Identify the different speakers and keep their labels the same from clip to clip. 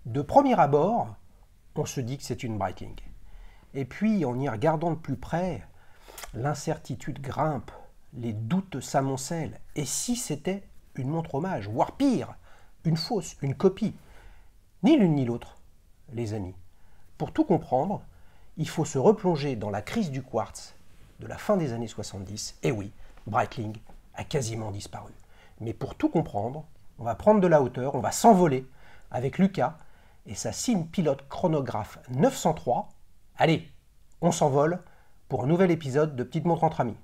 Speaker 1: De premier abord, on se dit que c'est une Breitling. Et puis, en y regardant de plus près, l'incertitude grimpe, les doutes s'amoncellent. Et si c'était une montre hommage, voire pire, une fausse, une copie? Ni l'une ni l'autre, les amis. Pour tout comprendre, il faut se replonger dans la crise du quartz de la fin des années 70. Et oui, Breitling a quasiment disparu. Mais pour tout comprendre, on va prendre de la hauteur, on va s'envoler avec Lucas et sa Sinn Pilote chronographe 903. Allez, on s'envole pour un nouvel épisode de Petite Montre entre amis.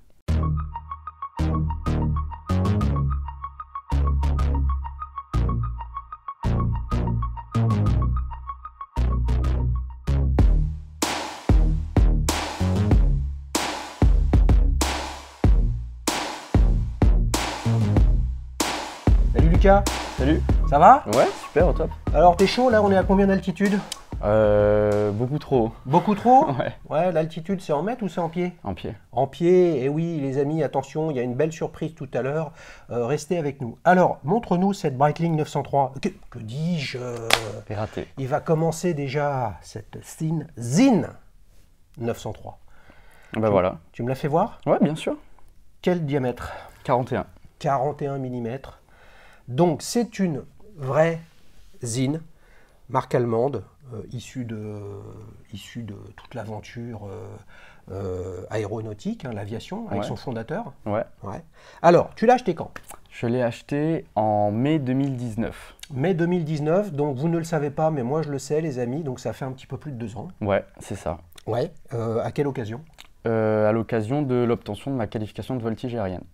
Speaker 1: Salut Lucas.
Speaker 2: Salut.
Speaker 1: Ça va?
Speaker 2: Ouais, super, au top.
Speaker 1: Alors t'es chaud là, on est à combien d'altitude?
Speaker 2: Beaucoup trop.
Speaker 1: Beaucoup trop?
Speaker 2: Ouais.
Speaker 1: Ouais, l'altitude c'est en mètres ou c'est en pied?
Speaker 2: En pied.
Speaker 1: En pied, et oui les amis, attention, il y a une belle surprise tout à l'heure, restez avec nous. Alors, montre-nous cette Breitling 903, que dis-je?
Speaker 2: T'es raté.
Speaker 1: Il va commencer déjà cette Zinn 903.
Speaker 2: Bah voilà.
Speaker 1: Tu me l'as fait voir?
Speaker 2: Ouais, bien sûr.
Speaker 1: Quel diamètre?
Speaker 2: 41.
Speaker 1: 41 mm. Donc c'est une vraie Zinn, marque allemande, issue de toute l'aventure aéronautique, hein, l'aviation, avec
Speaker 2: Ouais.
Speaker 1: son fondateur.
Speaker 2: Ouais.
Speaker 1: Ouais. Alors, tu l'as acheté quand?
Speaker 2: Je l'ai acheté en mai 2019.
Speaker 1: Mai 2019, donc vous ne le savez pas, mais moi je le sais les amis, donc ça fait un petit peu plus de 2 ans.
Speaker 2: Ouais, c'est ça.
Speaker 1: Ouais. À quelle occasion?
Speaker 2: À l'occasion de l'obtention de ma qualification de voltige aérienne.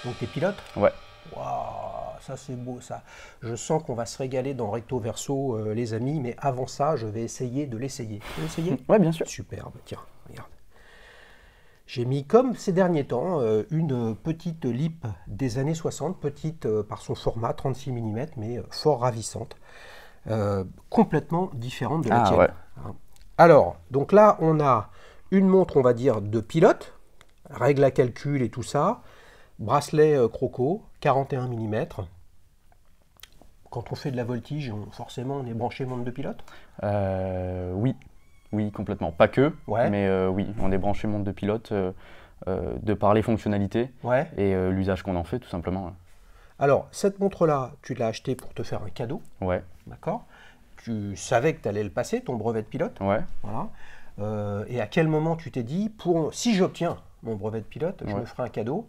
Speaker 1: Donc t'es pilote?
Speaker 2: Ouais.
Speaker 1: Waouh, ça c'est beau ça. Je sens qu'on va se régaler dans Recto Verso les amis, mais avant ça, je vais essayer de l'essayer. Tu veux l'essayer?
Speaker 2: Ouais, bien sûr.
Speaker 1: Superbe, tiens, regarde. J'ai mis, comme ces derniers temps, une petite LIP des années 60, petite par son format, 36 mm, mais fort ravissante, complètement différente de la
Speaker 2: Ah,
Speaker 1: tienne.
Speaker 2: ouais.
Speaker 1: Hein. Alors, donc là, on a une montre, on va dire, de pilote, règle à calcul et tout ça, bracelet croco, 41 mm. Quand on fait de la voltige, forcément, on est branché montre de pilote?
Speaker 2: Oui. Oui, complètement. Pas que,
Speaker 1: Ouais.
Speaker 2: mais oui, on est branché montre de pilote de par les fonctionnalités
Speaker 1: Ouais.
Speaker 2: et l'usage qu'on en fait, tout simplement.
Speaker 1: Alors, cette montre-là, tu l'as achetée pour te faire un cadeau,
Speaker 2: Ouais,
Speaker 1: d'accord? Tu savais que tu allais le passer, ton brevet de pilote,
Speaker 2: ouais.
Speaker 1: voilà. Et à quel moment tu t'es dit, si j'obtiens mon brevet de pilote, je
Speaker 2: Ouais.
Speaker 1: me ferai un cadeau?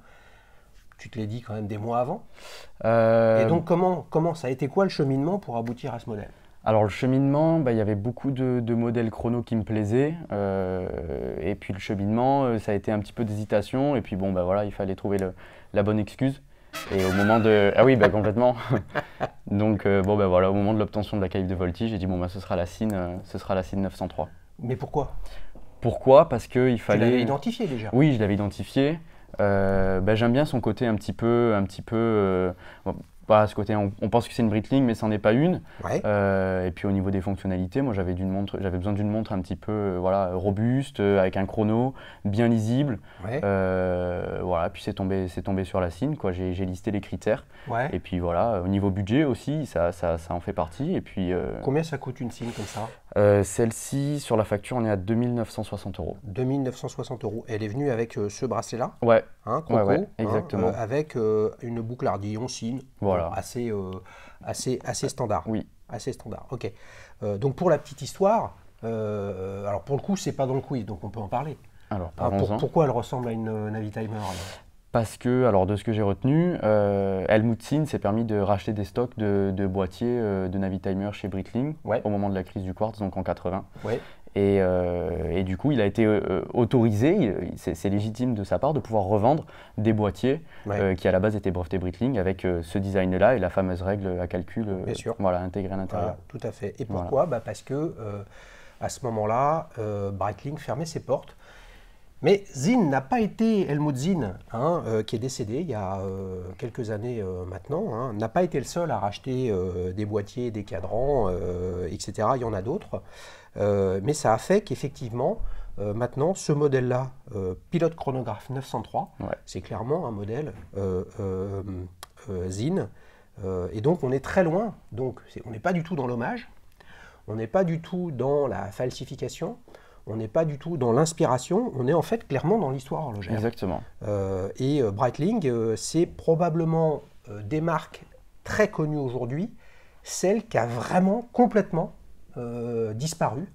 Speaker 1: Tu te l'as dit quand même des mois avant.
Speaker 2: Euh,
Speaker 1: Et donc, comment ça a été quoi le cheminement pour aboutir à ce modèle?
Speaker 2: Alors le cheminement, il y avait beaucoup de modèles chrono qui me plaisaient, et puis le cheminement, ça a été un petit peu d'hésitation, et puis bon, voilà, il fallait trouver la bonne excuse. Et au moment de... Ah oui, complètement. Donc voilà, au moment de l'obtention de la qualif de voltige, j'ai dit ce sera la Sinn 903.
Speaker 1: Mais pourquoi?
Speaker 2: Pourquoi? Parce qu'il
Speaker 1: Tu
Speaker 2: fallait...
Speaker 1: l'avais identifié déjà.
Speaker 2: Oui, je l'avais identifié. J'aime bien son côté un petit peu ce côté, on pense que c'est une Breitling, mais ça n'en est pas une.
Speaker 1: Ouais.
Speaker 2: Et puis au niveau des fonctionnalités, moi j'avais besoin d'une montre un petit peu robuste, avec un chrono, bien lisible.
Speaker 1: Ouais.
Speaker 2: Puis c'est tombé sur la Sinn, quoi. J'ai listé les critères.
Speaker 1: Ouais.
Speaker 2: Et puis voilà, au niveau budget aussi, ça en fait partie. Et puis
Speaker 1: Combien ça coûte une Sinn comme ça?
Speaker 2: celle-ci, sur la facture, on est à 2960 €.
Speaker 1: 2960 €. Elle est venue avec ce bracelet-là,
Speaker 2: Ouais,
Speaker 1: hein, croco,
Speaker 2: ouais, exactement.
Speaker 1: avec une boucle ardillon Sinn,
Speaker 2: Voilà.
Speaker 1: assez standard.
Speaker 2: Oui.
Speaker 1: Assez standard, ok. Donc pour la petite histoire, alors pour le coup, c'est pas dans le quiz, donc on peut en parler.
Speaker 2: Alors,
Speaker 1: Hein,
Speaker 2: parlons-en.
Speaker 1: pourquoi elle ressemble à une Navitimer alors?
Speaker 2: Parce que, alors de ce que j'ai retenu, Helmut Sinn s'est permis de racheter des stocks de boîtiers de Navitimer chez Breitling
Speaker 1: Ouais.
Speaker 2: au moment de la crise du quartz, donc en 80.
Speaker 1: Ouais.
Speaker 2: Et du coup, il a été autorisé, c'est légitime de sa part, de pouvoir revendre des boîtiers
Speaker 1: Ouais.
Speaker 2: qui à la base étaient brevetés Breitling avec ce design-là et la fameuse règle à calcul
Speaker 1: Bien sûr.
Speaker 2: intégrée à l'intérieur.
Speaker 1: Voilà, tout à fait. Et pourquoi? Parce que à ce moment-là, Breitling fermait ses portes. Mais Zinn n'a pas été, Helmut Zinn, hein, qui est décédé il y a quelques années maintenant, hein, n'a pas été le seul à racheter des boîtiers, des cadrans, etc. Il y en a d'autres. Mais ça a fait qu'effectivement, maintenant, ce modèle-là, Pilote chronographe 903,
Speaker 2: Ouais.
Speaker 1: c'est clairement un modèle Zinn Et donc on est très loin, donc on n'est pas du tout dans l'hommage, on n'est pas du tout dans la falsification, on n'est pas du tout dans l'inspiration, on est en fait clairement dans l'histoire horlogère.
Speaker 2: Exactement.
Speaker 1: Et Breitling, c'est probablement des marques très connues aujourd'hui, celle qui a vraiment complètement disparu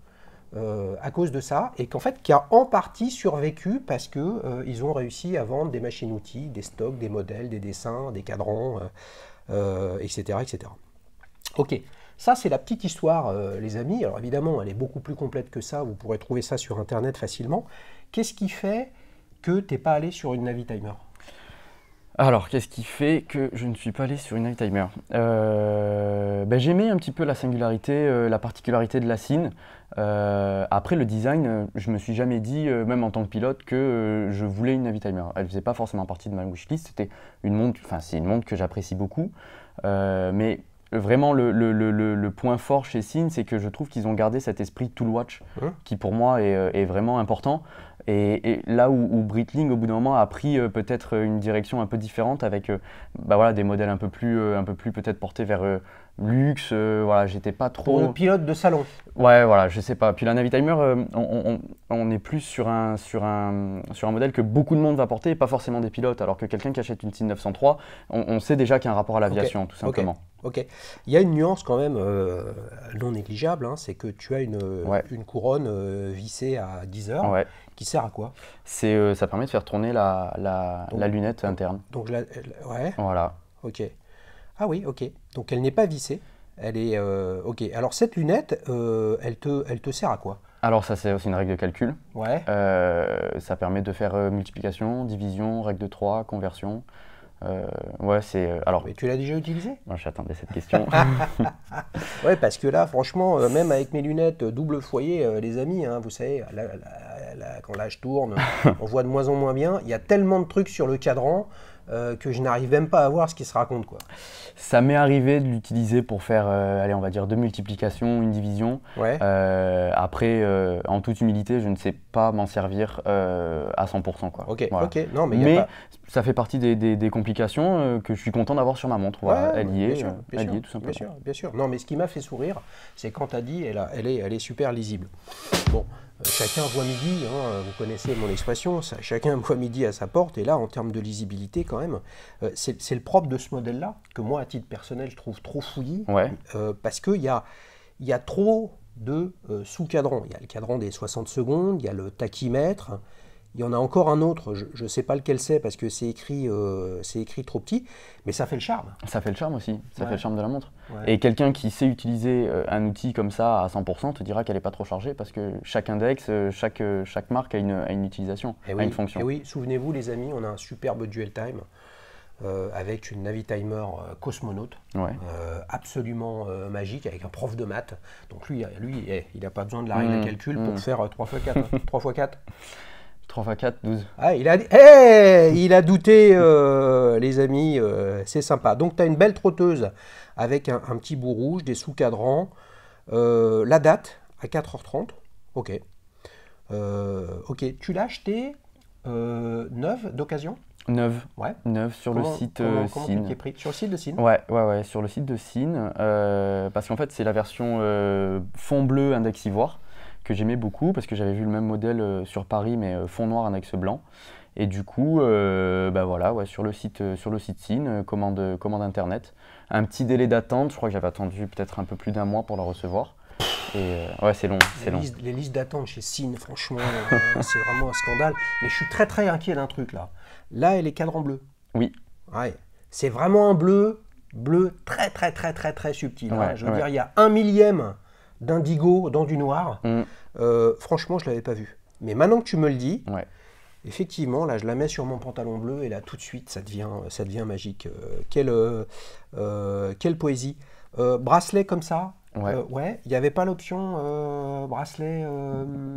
Speaker 1: à cause de ça, et qu'en fait qui a en partie survécu parce que ils ont réussi à vendre des machines-outils, des stocks, des modèles, des dessins, des cadrans, etc., etc. Ok, ça c'est la petite histoire, les amis. Alors évidemment, elle est beaucoup plus complète que ça. Vous pourrez trouver ça sur Internet facilement. Qu'est-ce qui fait que tu n'es pas allé sur une Navitimer?
Speaker 2: Alors, qu'est-ce qui fait que je ne suis pas allé sur une Navitimer? J'aimais un petit peu la singularité, la particularité de la Sinn. Après, le design, je me suis jamais dit, même en tant que pilote, que je voulais une Navitimer. Elle faisait pas forcément partie de ma wishlist. C'était une montre, enfin, c'est une montre que j'apprécie beaucoup. Mais vraiment, le point fort chez Sinn, c'est que je trouve qu'ils ont gardé cet esprit tool watch, qui pour moi est vraiment important. Et là où Breitling, au bout d'un moment, a pris peut-être une direction un peu différente avec des modèles un peu plus peut-être portés vers luxe, voilà, j'étais pas trop...
Speaker 1: Pour le pilote de salon.
Speaker 2: Ouais, voilà, je sais pas. Puis la Navitimer, on est plus sur un modèle que beaucoup de monde va porter et pas forcément des pilotes, alors que quelqu'un qui achète une Sinn 903, on sait déjà qu'il y a un rapport à l'aviation, tout simplement.
Speaker 1: Ok. Il y a une nuance quand même non négligeable, hein, c'est que tu as une couronne vissée à 10 heures.
Speaker 2: Ouais.
Speaker 1: Qui sert à quoi?
Speaker 2: Ça permet de faire tourner la lunette interne.
Speaker 1: Donc ouais.
Speaker 2: Voilà.
Speaker 1: Ok. Ah oui, ok. Donc elle n'est pas vissée. Elle est ok. Alors cette lunette, elle te sert à quoi?
Speaker 2: Alors ça c'est aussi une règle de calcul.
Speaker 1: Ouais.
Speaker 2: Ça permet de faire multiplication, division, règle de 3, conversion. Ouais, c'est alors.
Speaker 1: Mais tu l'as déjà utilisé?
Speaker 2: Moi, j'attendais cette question.
Speaker 1: Ouais, parce que là, franchement, même avec mes lunettes double foyer, les amis, hein, vous savez, quand l'âge tourne, on voit de moins en moins bien. Il y a tellement de trucs sur le cadran que je n'arrive même pas à voir ce qui se raconte, quoi.
Speaker 2: Ça m'est arrivé de l'utiliser pour faire, allez, on va dire deux multiplications, une division.
Speaker 1: Ouais.
Speaker 2: Après, en toute humilité, je ne sais pas m'en servir à 100%, quoi.
Speaker 1: Ok,
Speaker 2: voilà.
Speaker 1: ok. Non, mais,
Speaker 2: mais ça fait partie des complications que je suis content d'avoir sur ma montre. Voilà,
Speaker 1: ouais,
Speaker 2: elle y est,
Speaker 1: bien sûr,
Speaker 2: tout simplement.
Speaker 1: Bien sûr. Non, mais ce qui m'a fait sourire, c'est quand tu as dit, elle est super lisible. Bon. Chacun voit midi, hein, vous connaissez mon expression, chacun voit midi à sa porte, et là, en termes de lisibilité, quand même, c'est le propre de ce modèle-là, que moi, à titre personnel, je trouve trop fouillis, parce qu'il y a trop de sous-cadrans. Il y a le cadran des 60 secondes, il y a le tachymètre, il y en a encore un autre, je ne sais pas lequel c'est, parce que c'est écrit trop petit, mais ça fait le charme.
Speaker 2: Ça fait le charme aussi, ça fait le charme de la montre.
Speaker 1: Ouais.
Speaker 2: Et quelqu'un qui sait utiliser un outil comme ça à 100% te dira qu'elle n'est pas trop chargée, parce que chaque index, chaque marque a une utilisation, a une fonction.
Speaker 1: Et oui, souvenez-vous les amis, on a un superbe dual time avec une Navitimer Cosmonaut, absolument magique, avec un prof de maths. Donc lui il n'a pas besoin de la règle à calcul pour faire 3 x 4. 3 x 4.
Speaker 2: 3 x 4, 12.
Speaker 1: Ah, il a douté, les amis, c'est sympa. Donc, tu as une belle trotteuse avec un petit bout rouge, des sous-cadrans, la date à 4h30. Ok. Ok, tu l'as acheté neuve d'occasion?
Speaker 2: Neuve.
Speaker 1: Ouais.
Speaker 2: Neuve sur le site
Speaker 1: comment
Speaker 2: Sinn.
Speaker 1: tu t'es pris? Sur le site de Sinn?
Speaker 2: Ouais, sur le site de Sinn. Parce qu'en fait, c'est la version fond bleu index ivoire, que j'aimais beaucoup parce que j'avais vu le même modèle sur Paris mais fond noir index blanc, et du coup sur le site Sinn, commande internet, un petit délai d'attente, je crois que j'avais attendu peut-être un peu plus d'un mois pour la recevoir, et c'est long,
Speaker 1: Les listes d'attente chez Sinn, franchement, c'est vraiment un scandale, mais je suis très très inquiet d'un truc là elle est cadran bleu.
Speaker 2: Oui.
Speaker 1: Ouais, c'est vraiment un bleu très très très très très subtil, hein. Je veux dire, il y a 1/1000 d'indigo dans du noir. Franchement, je ne l'avais pas vu. Mais maintenant que tu me le dis, effectivement, là, je la mets sur mon pantalon bleu et là, tout de suite, ça devient magique. Quelle poésie. Bracelet comme ça. Il n'y avait pas l'option bracelet...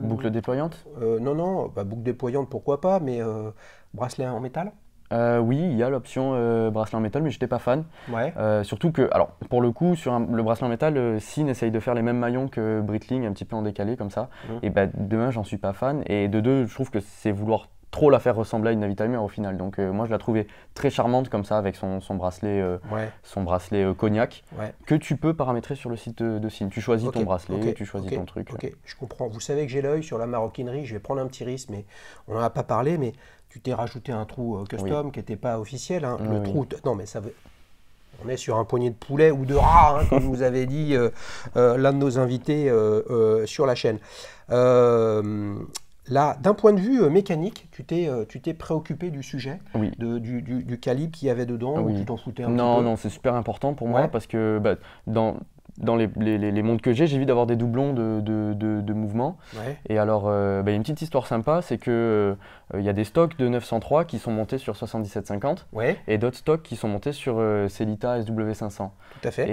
Speaker 2: boucle déployante?
Speaker 1: Non, boucle déployante, pourquoi pas, mais bracelet en métal?
Speaker 2: Oui, il y a l'option bracelet en métal, mais je n'étais pas fan. Surtout que, alors pour le coup, sur le bracelet en métal, Sinn essaye de faire les mêmes maillons que Breitling, un petit peu en décalé comme ça. Et de un, j'en suis pas fan. Et de deux, je trouve que c'est vouloir trop la faire ressembler à une Navitimer au final. Donc moi je la trouvais très charmante comme ça avec son bracelet, cognac que tu peux paramétrer sur le site de Sine. Tu choisis ton bracelet, tu choisis ton truc.
Speaker 1: Ok, je comprends. Vous savez que j'ai l'œil sur la maroquinerie, je vais prendre un petit risque, mais on n'en a pas parlé, mais tu t'es rajouté un trou custom qui n'était pas officiel. Hein. Le trou, non mais ça veut... On est sur un poignet de poulet ou de rat, hein, comme vous avez dit l'un de nos invités sur la chaîne. Là, d'un point de vue mécanique, tu t'es préoccupé du sujet, du calibre qu'il y avait dedans, ou tu t'en foutais un petit peu?
Speaker 2: Non, c'est super important pour moi parce que dans les montres que j'ai vu d'avoir des doublons de mouvements. Et alors, il y a une petite histoire sympa, c'est que il y a des stocks de 903 qui sont montés sur 7750 et d'autres stocks qui sont montés sur Sellita SW500.
Speaker 1: Tout à fait.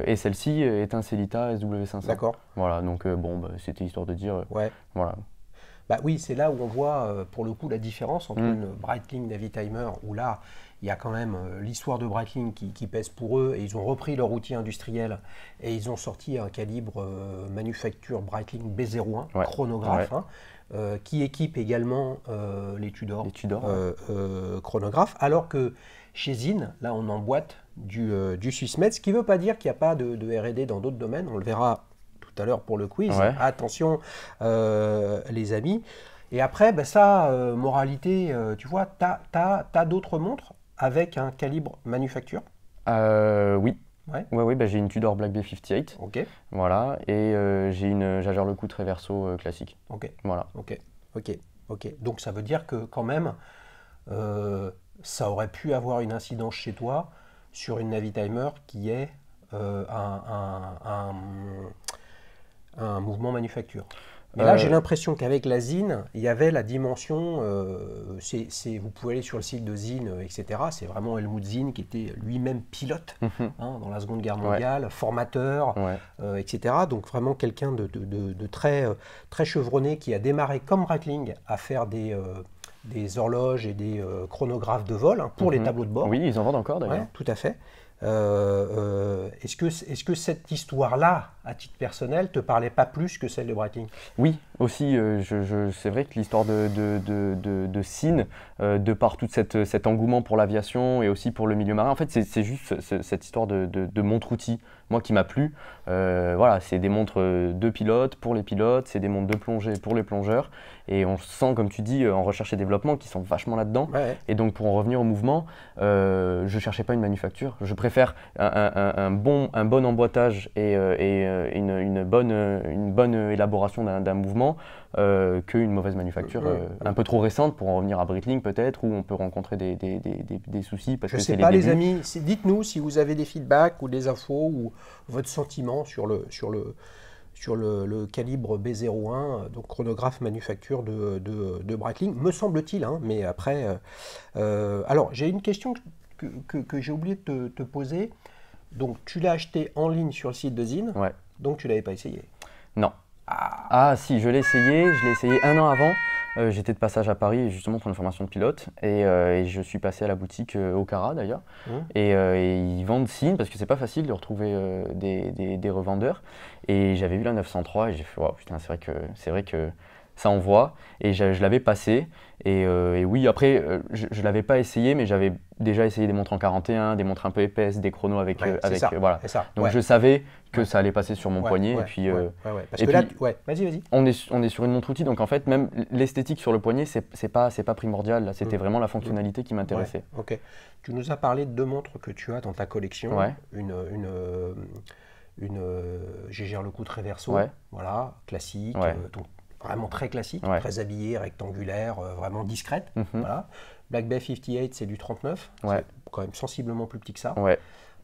Speaker 2: Et celle-ci est un Sellita SW500.
Speaker 1: D'accord.
Speaker 2: Voilà, donc c'était histoire de dire. Voilà.
Speaker 1: Bah oui, c'est là où on voit pour le coup la différence entre une Breitling Navitimer, où là, il y a quand même l'histoire de Breitling qui pèse pour eux, et ils ont repris leur outil industriel et ils ont sorti un calibre manufacture Breitling B01 chronographe, qui équipe également les Tudor, chronographes, alors que chez Sine, là on emboîte du Swissmed, ce qui ne veut pas dire qu'il n'y a pas de R&D dans d'autres domaines, on le verra tout à l'heure pour le quiz. Attention les amis. Et après, moralité, tu vois, t'as d'autres montres avec un calibre manufacture?
Speaker 2: Oui. J'ai une Tudor Black Bay 58. Voilà. Et j'ai une Jaeger LeCoultre Reverso classique. Voilà.
Speaker 1: Ok. Donc ça veut dire que quand même, ça aurait pu avoir une incidence chez toi sur une Navitimer qui est un mouvement manufacture. Mais là, j'ai l'impression qu'avec la Sine, il y avait la dimension, vous pouvez aller sur le site de Sine, etc. C'est vraiment Helmut Sine qui était lui-même pilote dans la Seconde Guerre mondiale, formateur, etc. Donc vraiment quelqu'un de très, très chevronné qui a démarré comme Breitling à faire des horloges et des chronographes de vol pour les tableaux de bord.
Speaker 2: Oui, ils en vendent encore d'ailleurs.
Speaker 1: Tout à fait. Est-ce que cette histoire-là, à titre personnel, te parlait pas plus que celle de Breitling?
Speaker 2: Oui, aussi, c'est vrai que l'histoire de Sine, de par tout cet engouement pour l'aviation et aussi pour le milieu marin, en fait, c'est juste cette histoire de montre-outil, moi, qui m'a plu. Voilà, c'est des montres de pilotes pour les pilotes, c'est des montres de plongée pour les plongeurs. Et on sent, comme tu dis, en recherche et développement, qui sont vachement là-dedans. Et donc, pour en revenir au mouvement, je ne cherchais pas une manufacture. Je préfère un bon emboîtage et une bonne élaboration d'un mouvement qu'une mauvaise manufacture un peu trop récente, pour en revenir à Breitling peut-être, où on peut rencontrer des soucis. Parce
Speaker 1: je
Speaker 2: ne
Speaker 1: sais pas les amis, dites-nous si vous avez des feedbacks ou des infos ou votre sentiment sur le calibre B01, donc chronographe manufacture de Breitling, me semble-t-il, mais après... alors, j'ai une question que j'ai oublié de te poser. Donc, tu l'as acheté en ligne sur le site de Sine, donc tu ne l'avais pas essayé?
Speaker 2: Non. Ah si, je l'ai essayé un an avant. J'étais de passage à Paris justement pour une formation de pilote et je suis passé à la boutique Okara d'ailleurs et ils vendent Sine parce que c'est pas facile de retrouver des revendeurs et j'avais vu la 903 et j'ai fait wow, putain, c'est vrai que ça envoie et je l'avais passé et oui après je l'avais pas essayé mais j'avais déjà essayé des montres en 41, des montres un peu épaisses, des chronos avec voilà. Donc je savais que ça allait passer sur mon poignet et puis
Speaker 1: parce que là vas-y.
Speaker 2: On est sur une montre outil donc en fait même l'esthétique sur le poignet c'est pas primordial là, c'était vraiment la fonctionnalité qui m'intéressait.
Speaker 1: Ok. Tu nous as parlé de deux montres que tu as dans ta collection, une Jaeger LeCoultre Reverso, voilà, classique, donc vraiment très classique, très habillée, rectangulaire, vraiment discrète. Voilà. Black Bay 58, c'est du 39, c'est quand même sensiblement plus petit que ça.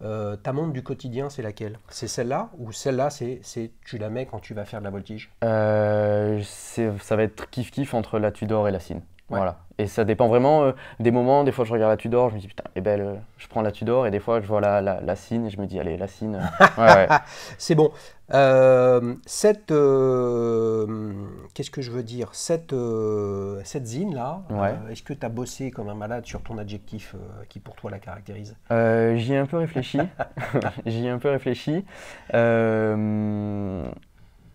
Speaker 1: Ta montre du quotidien, c'est laquelle? C'est celle-là ou celle-là, tu la mets quand tu vas faire de la voltige?
Speaker 2: Ça va être kiff-kiff entre la Tudor et la Sine. Voilà. Et ça dépend vraiment des moments. Des fois, je regarde la Tudor, je me dis putain, elle est belle, je prends la Tudor. Et des fois, je vois la Sine et je me dis allez, la Sine.
Speaker 1: C'est bon. Qu'est-ce que je veux dire? Cette Sine là, est-ce que tu as bossé comme un malade sur ton adjectif qui pour toi la caractérise?
Speaker 2: J'y ai un peu réfléchi.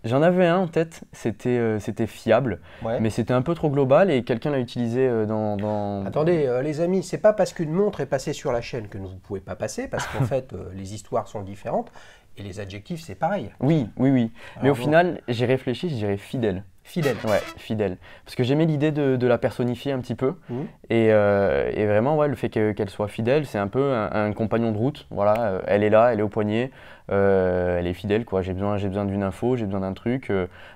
Speaker 2: J'en avais un en tête, c'était fiable,
Speaker 1: Ouais.
Speaker 2: mais c'était un peu trop global et quelqu'un l'a utilisé dans...
Speaker 1: Attendez, les amis, c'est pas parce qu'une montre est passée sur la chaîne que vous ne pouvez pas passer, parce qu'en fait, les histoires sont différentes et les adjectifs, c'est pareil.
Speaker 2: Oui, oui, oui. Mais au
Speaker 1: Alors, bon,
Speaker 2: final, j'ai réfléchi, je dirais fidèle.
Speaker 1: fidèle.
Speaker 2: Ouais, fidèle. Parce que j'aimais l'idée de la personnifier un petit peu.
Speaker 1: Mhm.
Speaker 2: Et vraiment, ouais, le fait qu'elle soit fidèle, c'est un peu un compagnon de route. Voilà, elle est là, elle est au poignet, elle est fidèle, quoi. J'ai besoin d'une info, j'ai besoin d'un truc,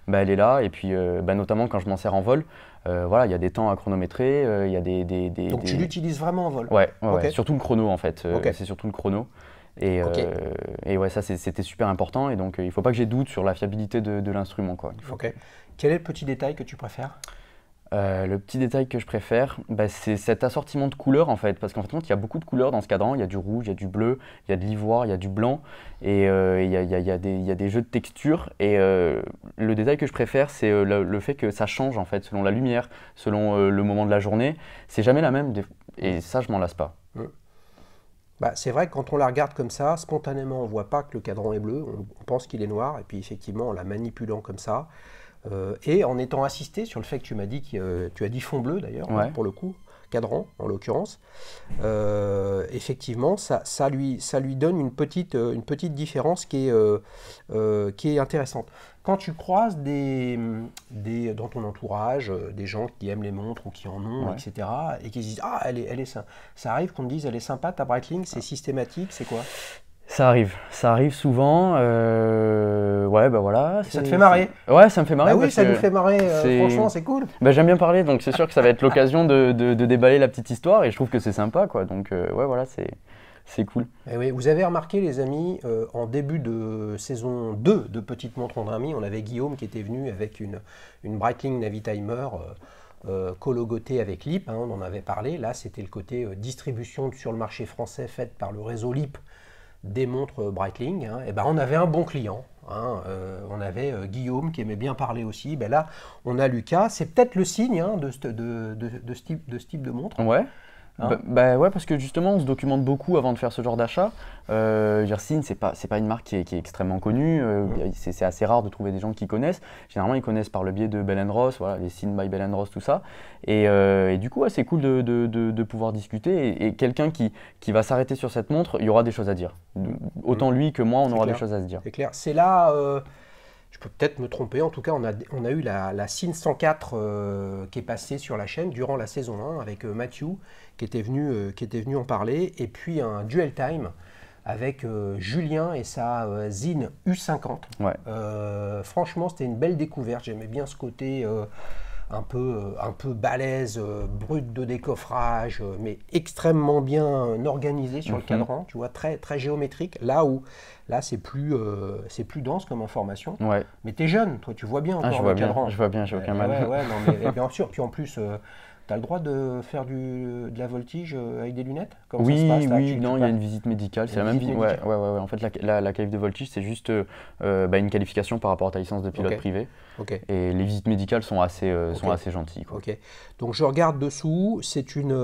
Speaker 2: bah, elle est là. Et puis, bah, notamment quand je m'en sers en vol, voilà, il y a des temps à chronométrer, il y a
Speaker 1: Donc tu l'utilises vraiment en vol.
Speaker 2: Ouais, ouais,
Speaker 1: Ok.
Speaker 2: ouais. Surtout le chrono en fait.
Speaker 1: Ok.
Speaker 2: C'est surtout le chrono. Et,
Speaker 1: Ok.
Speaker 2: et ouais, ça c'était super important. Et donc il ne faut pas que j'ai doute sur la fiabilité de l'instrument, quoi. Il faut
Speaker 1: Ok. Quel est le petit détail que tu préfères?
Speaker 2: Le petit détail que je préfère, bah, c'est cet assortiment de couleurs en fait, parce qu'en fait, il y a beaucoup de couleurs dans ce cadran. Il y a du rouge, il y a du bleu, il y a de l'ivoire, il y a du blanc, et il y a des jeux de textures. Et le détail que je préfère, c'est le fait que ça change en fait, selon la lumière, selon le moment de la journée. C'est jamais la même, et ça, je m'en lasse pas.
Speaker 1: Bah, c'est vrai que quand on la regarde comme ça, spontanément, on ne voit pas que le cadran est bleu, on pense qu'il est noir, et puis effectivement, en la manipulant comme ça, et en étant assisté sur le fait que tu m'as dit que tu as dit fond bleu d'ailleurs,
Speaker 2: Ouais.
Speaker 1: pour le coup, cadran en l'occurrence, effectivement, ça lui donne une petite différence qui est intéressante. Quand tu croises dans ton entourage des gens qui aiment les montres ou qui en ont,
Speaker 2: Ouais.
Speaker 1: etc., et qui se disent « Ah, ça arrive qu'on te dise elle est sympa ta Breitling, c'est systématique, c'est quoi ?»
Speaker 2: Ça arrive souvent. Ouais, bah voilà.
Speaker 1: Ça te fait marrer?
Speaker 2: Ouais, ça me fait marrer.
Speaker 1: Ah oui,
Speaker 2: parce
Speaker 1: ça
Speaker 2: que
Speaker 1: nous fait marrer,
Speaker 2: c'est-
Speaker 1: franchement, c'est cool.
Speaker 2: Bah, j'aime bien parler, donc c'est sûr que ça va être l'occasion de déballer la petite histoire, et je trouve que c'est sympa, quoi. Donc ouais, voilà, c'est cool.
Speaker 1: Eh oui, vous avez remarqué, les amis, en début de saison 2 de Petite Montre entre amis, on avait Guillaume qui était venu avec une Breitling Navitimer cologotée avec LIP, hein, on en avait parlé. Là, c'était le côté distribution sur le marché français faite par le réseau LIP des montres Breitling. Hein. Et ben, on avait un bon client. Hein, on avait Guillaume qui aimait bien parler aussi. Ben là, on a Lucas. C'est peut-être le signe hein, de ce type de montre.
Speaker 2: Ouais.
Speaker 1: Hein.
Speaker 2: Bah ouais, parce que justement, on se documente beaucoup avant de faire ce genre d'achat. Signe, c'est pas une marque qui est extrêmement connue. C'est assez rare de trouver des gens qui connaissent. Généralement, ils connaissent par le biais de Bell Ross, voilà, les Signes by Bell Ross, tout ça. Et du coup, ouais, c'est cool de pouvoir discuter. Et quelqu'un qui va s'arrêter sur cette montre, il y aura des choses à dire. Autant lui que moi, on
Speaker 1: C'est
Speaker 2: aura
Speaker 1: clair.
Speaker 2: des choses à se dire.
Speaker 1: C'est clair. C'est là, je peux peut-être me tromper, en tout cas, on a eu la Cine 104 qui est passée sur la chaîne durant la saison 1 avec Matthew qui était venu en parler, et puis un Duel Time avec Julien et sa Zine U50.
Speaker 2: Ouais.
Speaker 1: Franchement, c'était une belle découverte. J'aimais bien ce côté un peu balèze, brut de décoffrage, mais extrêmement bien organisé sur le cadran, tu vois, très, très géométrique. Là, c'est plus dense comme information.
Speaker 2: Ouais.
Speaker 1: Mais t'es jeune, toi, tu vois bien encore
Speaker 2: Je vois
Speaker 1: le
Speaker 2: bien,
Speaker 1: cadran.
Speaker 2: j'ai aucun mal.
Speaker 1: Ouais, non, mais bien sûr. Puis en plus, t'as le droit de faire de la voltige avec des lunettes? Comment ça se passe, là?
Speaker 2: Non, il y a une visite médicale. C'est la même visite. Ouais. En fait, la qualif de voltige, c'est juste une qualification par rapport à ta licence de pilote privé.
Speaker 1: Ok.
Speaker 2: Et les visites médicales sont assez gentilles, quoi.
Speaker 1: Ok. Donc je regarde dessous, c'est une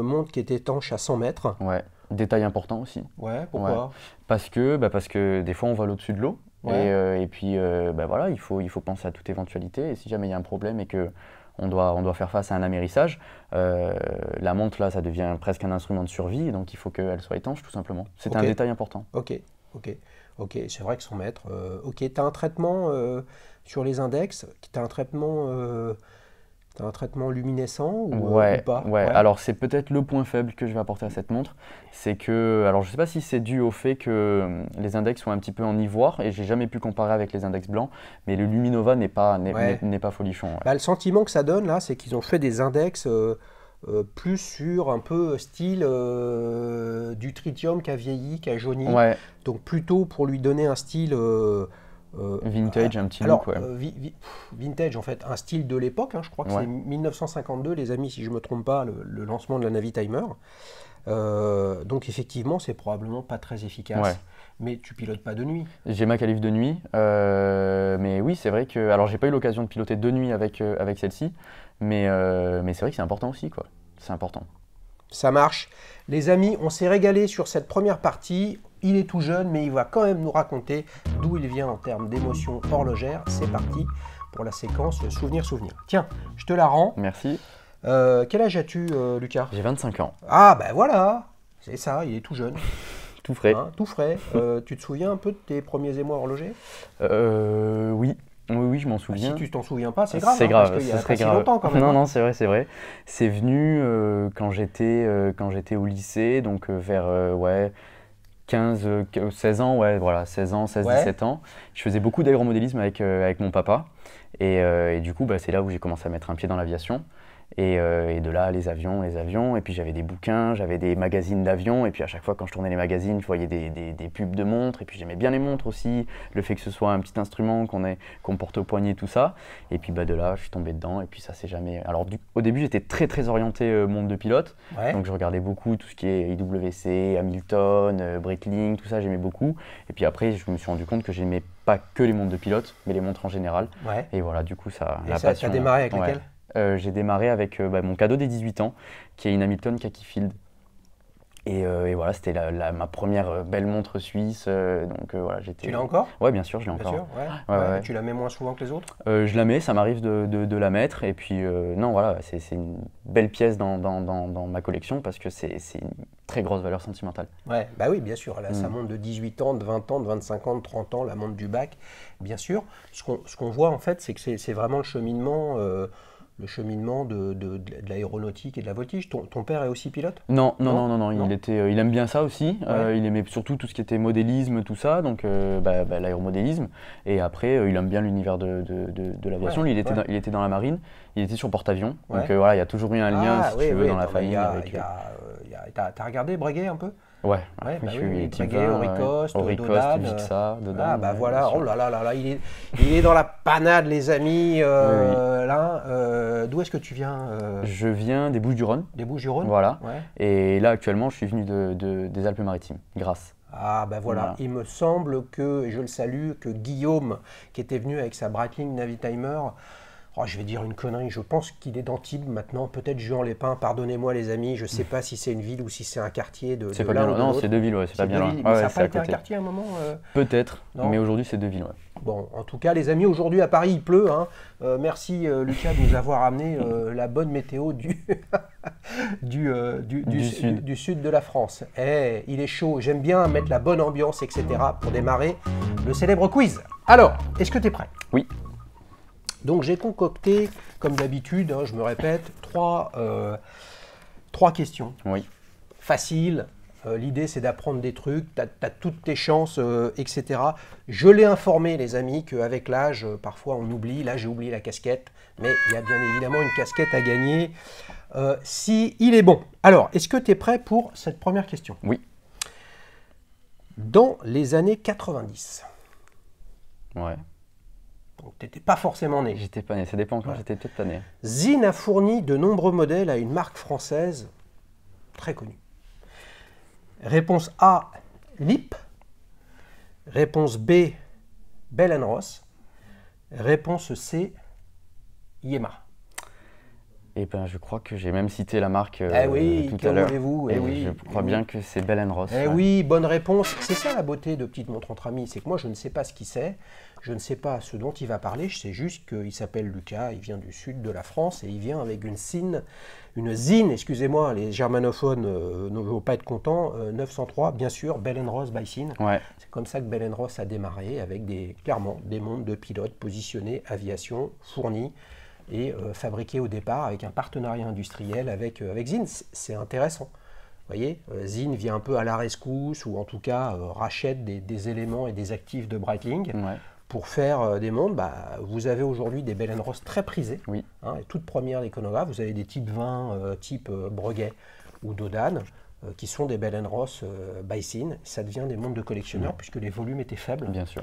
Speaker 1: montre qui est étanche à 100 mètres.
Speaker 2: Ouais. Détail important aussi.
Speaker 1: Ouais, pourquoi?
Speaker 2: Ouais. Parce que des fois on vole au-dessus de l'eau.
Speaker 1: Ouais.
Speaker 2: Et puis voilà, il faut penser à toute éventualité. Et si jamais il y a un problème et que on doit faire face à un amérissage, la montre là, ça devient presque un instrument de survie. Et donc il faut qu'elle soit étanche, tout simplement. C'est un détail important.
Speaker 1: Ok. C'est vrai que 100 mètres. Ok. Tu as un traitement sur les index, tu as un traitement luminescent ou pas?
Speaker 2: Ouais. Alors c'est peut-être le point faible que je vais apporter à cette montre, c'est que, alors je sais pas si c'est dû au fait que les index sont un petit peu en ivoire, et j'ai jamais pu comparer avec les index blancs, mais le Luminova n'est pas folichon. Ouais.
Speaker 1: Bah, le sentiment que ça donne là, c'est qu'ils ont fait des index plus sur un peu style du tritium qui a vieilli, qui a jauni.
Speaker 2: Ouais.
Speaker 1: Donc plutôt pour lui donner un style
Speaker 2: vintage, un petit look. Ouais.
Speaker 1: Vintage en fait, un style de l'époque, hein, je crois que c'est 1952 les amis, si je ne me trompe pas, le lancement de la Navitimer. Donc effectivement, c'est probablement pas très efficace.
Speaker 2: Ouais.
Speaker 1: Mais tu pilotes pas de nuit.
Speaker 2: J'ai ma qualif de nuit, mais oui, c'est vrai que, alors j'ai pas eu l'occasion de piloter de nuit avec celle-ci, mais c'est vrai que c'est important aussi, quoi. C'est important.
Speaker 1: Ça marche. Les amis, on s'est régalé sur cette première partie. Il est tout jeune, mais il va quand même nous raconter d'où il vient en termes d'émotions horlogères. C'est parti pour la séquence Souvenir. Tiens, je te la rends.
Speaker 2: Merci.
Speaker 1: Quel âge as-tu, Lucas?
Speaker 2: J'ai 25 ans.
Speaker 1: Ah, ben voilà, c'est ça, il est tout jeune.
Speaker 2: Tout frais.
Speaker 1: Hein, tout frais. Tu te souviens un peu de tes premiers émois horlogers?
Speaker 2: Oui. Oui, je m'en souviens.
Speaker 1: Si tu t'en souviens pas, c'est grave.
Speaker 2: C'est grave,
Speaker 1: parce qu'il y a
Speaker 2: ce
Speaker 1: pas
Speaker 2: serait
Speaker 1: si
Speaker 2: grave.
Speaker 1: longtemps quand même.
Speaker 2: Non, c'est vrai. C'est venu quand j'étais au lycée, donc vers 16 ans, voilà, 16 ans, 17 ans. Je faisais beaucoup d'aéromodélisme avec mon papa. Et du coup, c'est là où j'ai commencé à mettre un pied dans l'aviation. Et de là, les avions. Et puis j'avais des bouquins, j'avais des magazines d'avions. Et puis à chaque fois, quand je tournais les magazines, je voyais des pubs de montres. Et puis j'aimais bien les montres aussi. Le fait que ce soit un petit instrument qu'on porte au poignet, tout ça. Et puis de là, je suis tombé dedans. Et puis ça, c'est jamais. Alors au début, j'étais très orienté monde de pilote.
Speaker 1: Ouais.
Speaker 2: Donc je regardais beaucoup tout ce qui est IWC, Hamilton, Breitling, tout ça, j'aimais beaucoup. Et puis après, je me suis rendu compte que j'aimais pas que les montres de pilote, mais les montres en général.
Speaker 1: Ouais.
Speaker 2: Et voilà, du coup, ça.
Speaker 1: Et ça, tu as démarré avec laquelle?
Speaker 2: J'ai démarré avec mon cadeau des 18 ans, qui est une Hamilton Khaki Field. Et voilà, c'était ma première belle montre suisse. Donc voilà, j'étais.
Speaker 1: Tu l'as encore?
Speaker 2: Ouais, bien sûr, je l'ai
Speaker 1: Bien
Speaker 2: encore.
Speaker 1: sûr,
Speaker 2: Ouais.
Speaker 1: ouais. Tu la mets moins souvent que les autres?
Speaker 2: Je la mets, ça m'arrive de la mettre. Et puis, non, voilà, c'est une belle pièce dans ma collection parce que c'est une très grosse valeur sentimentale.
Speaker 1: Ouais, bah oui, bien sûr. Là, sa montre de 18 ans, de 20 ans, de 25 ans, de 30 ans, la montre du bac, bien sûr. Ce qu'on voit en fait, c'est que c'est vraiment le cheminement de l'aéronautique et de la voltige. Ton père est aussi pilote?
Speaker 2: Non. Il aime bien ça aussi.
Speaker 1: Ouais.
Speaker 2: Il aimait surtout tout ce qui était modélisme, tout ça, donc l'aéromodélisme. Et après, il aime bien l'univers de l'aviation.
Speaker 1: Ouais,
Speaker 2: Lui, il était dans la marine, il était sur porte-avions.
Speaker 1: Ouais.
Speaker 2: Donc voilà, il y a toujours eu un lien, si tu veux, dans la famille.
Speaker 1: T'as regardé Breguet un peu?
Speaker 2: Ouais,
Speaker 1: Ouais, bah
Speaker 2: je
Speaker 1: oui,
Speaker 2: suis
Speaker 1: Breguet,
Speaker 2: Tivin,
Speaker 1: Oricoste,
Speaker 2: Oricoste,
Speaker 1: Dodane.
Speaker 2: Vixa, Dodane.
Speaker 1: Ah bah
Speaker 2: ouais,
Speaker 1: voilà,
Speaker 2: bien sûr.
Speaker 1: oh là, il est dans la panade les amis.
Speaker 2: Oui.
Speaker 1: Là, d'où est-ce que tu viens?
Speaker 2: Je viens des Bouches-du-Rhône.
Speaker 1: Des Bouches-du-Rhône?
Speaker 2: Voilà.
Speaker 1: Ouais.
Speaker 2: Et là, actuellement, je suis venu des Alpes-Maritimes, Grasse.
Speaker 1: Ah ben voilà, il me semble que, et je le salue, que Guillaume, qui était venu avec sa Breitling Navitimer, je vais dire une connerie, je pense qu'il est d'Antibes maintenant, peut-être Juan-les-Pins, pardonnez-moi les amis, je ne sais pas si c'est une ville ou si c'est un quartier de
Speaker 2: C'est pas
Speaker 1: l'un
Speaker 2: bien
Speaker 1: ou de
Speaker 2: loin. Non,
Speaker 1: l'autre.
Speaker 2: c'est 2 villes, ouais, c'est pas bien
Speaker 1: deux
Speaker 2: loin.
Speaker 1: villes,
Speaker 2: Ah
Speaker 1: mais
Speaker 2: ouais,
Speaker 1: ça n'a
Speaker 2: c'est
Speaker 1: pas
Speaker 2: à
Speaker 1: été un
Speaker 2: côté.
Speaker 1: quartier à un moment
Speaker 2: Peut-être,
Speaker 1: Non.
Speaker 2: mais aujourd'hui, c'est 2 villes, ouais.
Speaker 1: Bon, en tout cas, les amis, aujourd'hui à Paris, il pleut. Hein. Merci Lucas de nous avoir amené la bonne météo du sud de la France. Il est chaud, j'aime bien mettre la bonne ambiance, etc. pour démarrer le célèbre quiz. Alors, est-ce que tu es prêt?
Speaker 2: Oui.
Speaker 1: Donc j'ai concocté, comme d'habitude, je me répète, trois questions.
Speaker 2: Oui.
Speaker 1: Faciles. L'idée, c'est d'apprendre des trucs, tu as toutes tes chances, etc. Je l'ai informé, les amis, qu'avec l'âge, parfois on oublie. Là, j'ai oublié la casquette, mais il y a bien évidemment une casquette à gagner si il est bon. Alors, est-ce que tu es prêt pour cette première question?
Speaker 2: Oui.
Speaker 1: Dans les années 90,
Speaker 2: Ouais.
Speaker 1: donc tu n'étais pas forcément né,
Speaker 2: J'étais pas né, ça dépend quand
Speaker 1: Ouais.
Speaker 2: j'étais peut-être pas né.
Speaker 1: Zine a fourni de nombreux modèles à une marque française très connue. Réponse A, LIP. Réponse B, Bell & Ross. Réponse C, Yema.
Speaker 2: Et ben, je crois que j'ai même cité la marque
Speaker 1: Oui,
Speaker 2: tout
Speaker 1: que
Speaker 2: à l'heure.
Speaker 1: voulez-vous?
Speaker 2: Et
Speaker 1: Oui,
Speaker 2: je crois bien que c'est Bell & Ross. Ouais.
Speaker 1: Oui, bonne réponse. C'est ça la beauté de Petite Montre entre amis, c'est que moi je ne sais pas ce qu'il sait, je ne sais pas ce dont il va parler, je sais juste qu'il s'appelle Lucas, il vient du sud de la France et il vient avec une zine, excusez-moi, les germanophones ne vont pas être contents, 903, bien sûr, Bell & Ross by Zine.
Speaker 2: Ouais.
Speaker 1: C'est comme ça que Bell & Ross a démarré, avec clairement des montres de pilotes positionnés, aviation, fournis et fabriqués au départ avec un partenariat industriel avec Zine. C'est intéressant. Vous voyez, Zine vient un peu à la rescousse, ou en tout cas rachète des éléments et des actifs de Breitling
Speaker 2: Ouais.
Speaker 1: pour faire des montres. Vous avez aujourd'hui des Bell & Ross très prisées.
Speaker 2: Oui.
Speaker 1: Hein, les toutes premières iconographes, vous avez des types 20, type Breguet ou Dodane, qui sont des Bell & Ross by Zine. Ça devient des montres de collectionneurs puisque les volumes étaient faibles.
Speaker 2: Bien sûr.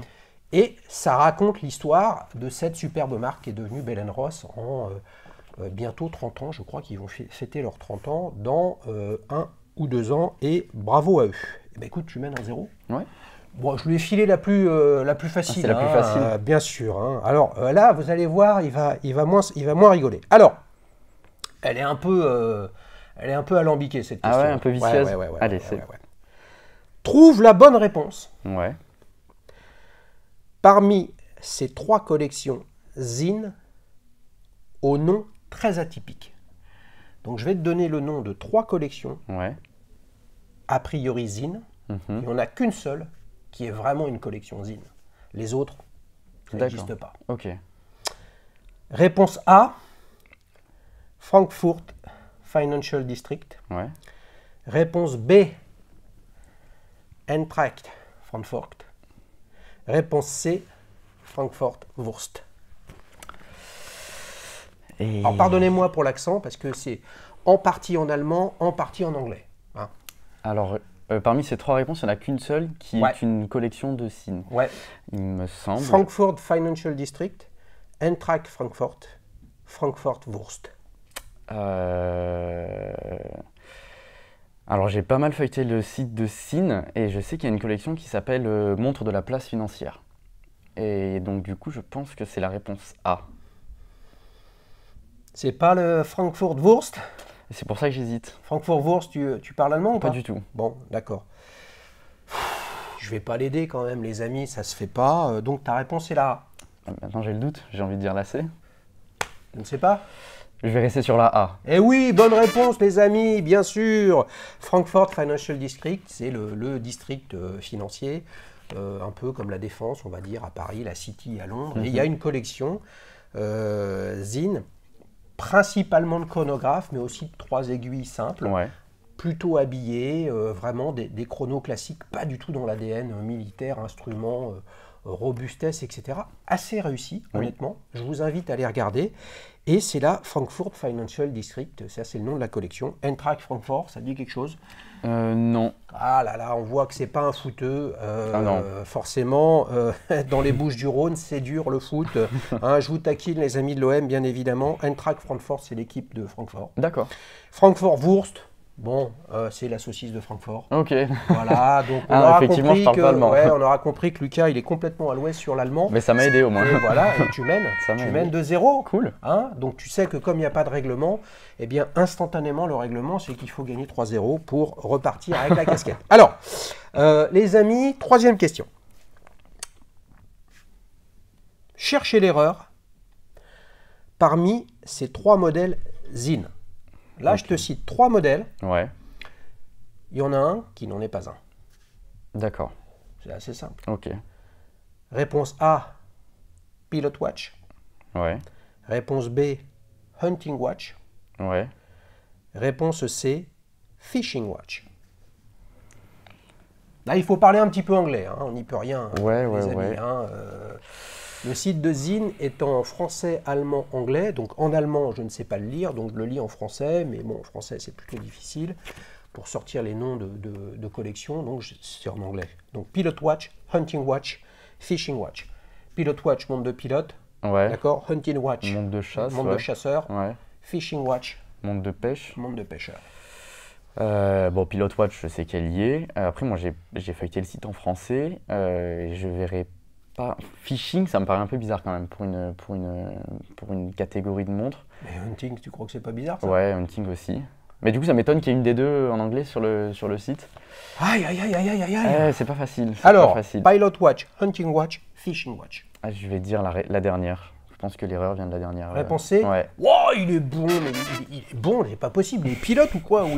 Speaker 1: Et ça raconte l'histoire de cette superbe marque qui est devenue Bell & Ross en bientôt 30 ans. Je crois qu'ils vont fêter leurs 30 ans dans 1 ou 2 ans. Et bravo à eux. Eh ben, écoute, tu mènes 1-0.
Speaker 2: Ouais.
Speaker 1: Bon, je lui ai filé la plus facile.
Speaker 2: c'est la plus facile.
Speaker 1: Bien sûr. Hein. Alors là, vous allez voir, il va moins rigoler. Alors, elle est un peu alambiquée cette question.
Speaker 2: Ah ouais, un peu vicieuse.
Speaker 1: Ouais.
Speaker 2: Allez, c'est.
Speaker 1: Trouve la bonne réponse
Speaker 2: Ouais.
Speaker 1: parmi ces 3 collections Zine au nom très atypique. Donc je vais te donner le nom de 3 collections,
Speaker 2: Ouais.
Speaker 1: a priori Zine.
Speaker 2: Mhm.
Speaker 1: Il n'y en a qu'une seule qui est vraiment une collection Zine. Les autres, ça
Speaker 2: D'accord.
Speaker 1: n'existe pas.
Speaker 2: Ok.
Speaker 1: Réponse A, Frankfurt Financial District.
Speaker 2: Ouais.
Speaker 1: Réponse B, Eintracht Frankfurt. Réponse C, Frankfurt Wurst.
Speaker 2: Et...
Speaker 1: Alors pardonnez-moi pour l'accent parce que c'est en partie en allemand, en partie en anglais. Hein.
Speaker 2: Alors, parmi ces 3 réponses, il n'y en a qu'une seule qui
Speaker 1: Ouais.
Speaker 2: est une collection de signes.
Speaker 1: Ouais.
Speaker 2: Il me semble.
Speaker 1: Frankfurt Financial District, Eintracht Frankfurt, Frankfurt Wurst.
Speaker 2: Alors, j'ai pas mal feuilleté le site de Cine et je sais qu'il y a une collection qui s'appelle Montre de la place financière. Et donc, du coup, je pense que c'est la réponse A.
Speaker 1: C'est pas le Frankfurt Wurst?
Speaker 2: Et c'est pour ça que j'hésite.
Speaker 1: Frankfurt Wurst, tu parles allemand ou pas?
Speaker 2: Pas du tout.
Speaker 1: Bon, d'accord. Je vais pas l'aider quand même, les amis, ça se fait pas. Donc ta réponse est là.
Speaker 2: Maintenant, j'ai le doute. J'ai envie de dire la C.
Speaker 1: Je ne sais pas.
Speaker 2: Je vais rester sur la A.
Speaker 1: Eh oui, bonne réponse les amis, bien sûr. Frankfurt Financial District, c'est le district financier, un peu comme la Défense, on va dire, à Paris, la City à Londres. Et il y a une collection Zine, principalement de chronographes, mais aussi de 3 aiguilles simples,
Speaker 2: Ouais.
Speaker 1: plutôt habillées, vraiment des chronos classiques, pas du tout dans l'ADN militaire, instruments, robustesse, etc. Assez réussi,
Speaker 2: Oui.
Speaker 1: honnêtement. Je vous invite à les regarder. Et c'est la Frankfurt Financial District, ça c'est le nom de la collection. Eintracht Frankfurt, ça dit quelque chose?
Speaker 2: Non.
Speaker 1: Ah là là, on voit que c'est pas un footeux.
Speaker 2: Ah non.
Speaker 1: Forcément, dans les Bouches-du-Rhône, c'est dur le foot. Hein, je vous taquine les amis de l'OM, bien évidemment. Eintracht Frankfurt, c'est l'équipe de Francfort.
Speaker 2: D'accord.
Speaker 1: Frankfurt Wurst, bon, c'est la saucisse de Francfort.
Speaker 2: Ok.
Speaker 1: Voilà, donc on
Speaker 2: Ah,
Speaker 1: aura
Speaker 2: effectivement,
Speaker 1: compris
Speaker 2: je parle
Speaker 1: que,
Speaker 2: pas allemand.
Speaker 1: ouais, on aura compris que Lucas, il est complètement à l'ouest sur l'allemand.
Speaker 2: Mais ça m'a aidé au moins.
Speaker 1: Et voilà, et tu mènes.
Speaker 2: Ça m'a
Speaker 1: Tu
Speaker 2: aidé.
Speaker 1: mènes de 0.
Speaker 2: Cool.
Speaker 1: Hein, donc tu sais que comme il n'y a pas de règlement, eh bien instantanément le règlement c'est qu'il faut gagner 3-0 pour repartir avec la casquette. Alors, les amis, 3e question. Cherchez l'erreur parmi ces 3 modèles Zine. Là, je te cite 3 modèles.
Speaker 2: Ouais.
Speaker 1: Il y en a un qui n'en est pas un.
Speaker 2: D'accord.
Speaker 1: C'est assez simple.
Speaker 2: Ok.
Speaker 1: Réponse A, Pilot Watch.
Speaker 2: Ouais.
Speaker 1: Réponse B, Hunting Watch.
Speaker 2: Ouais.
Speaker 1: Réponse C, Fishing Watch. Là, il faut parler un petit peu anglais, hein, on n'y peut rien,
Speaker 2: Ouais,
Speaker 1: les
Speaker 2: ouais,
Speaker 1: amis.
Speaker 2: ouais.
Speaker 1: Hein, le site de Zine est en français, allemand, anglais. Donc en allemand, je ne sais pas le lire, donc je le lis en français. Mais bon, en français, c'est plutôt difficile pour sortir les noms de collections. Donc c'est en anglais. Donc Pilot Watch, Hunting Watch, Fishing Watch. Pilot Watch, monde de pilote.
Speaker 2: Ouais.
Speaker 1: D'accord. Hunting Watch,
Speaker 2: Monde de chasse.
Speaker 1: monde
Speaker 2: ouais.
Speaker 1: de chasseur.
Speaker 2: Ouais.
Speaker 1: Fishing Watch,
Speaker 2: Monde de pêche.
Speaker 1: monde de pêcheur.
Speaker 2: Bon, Pilot Watch, je sais qu'elle y est. Après, moi, j'ai feuilleté le site en français. Et je verrai pas. Fishing, ça me paraît un peu bizarre quand même pour une catégorie de montres.
Speaker 1: Mais Hunting, tu crois que c'est pas bizarre ça?
Speaker 2: Ouais, Hunting aussi. Mais du coup, ça m'étonne qu'il y ait une des deux en anglais sur le site.
Speaker 1: Aïe, aïe, aïe, aïe, aïe, aïe.
Speaker 2: C'est pas facile. c'est
Speaker 1: Alors,
Speaker 2: pas facile.
Speaker 1: Pilot Watch, Hunting Watch, Fishing Watch.
Speaker 2: Ah, je vais dire la dernière. Je pense que l'erreur vient de la dernière.
Speaker 1: Réponse C.
Speaker 2: Ouais.
Speaker 1: Wow, il est bon, mais il est bon, c'est pas possible. Il est pilote ou quoi? Ou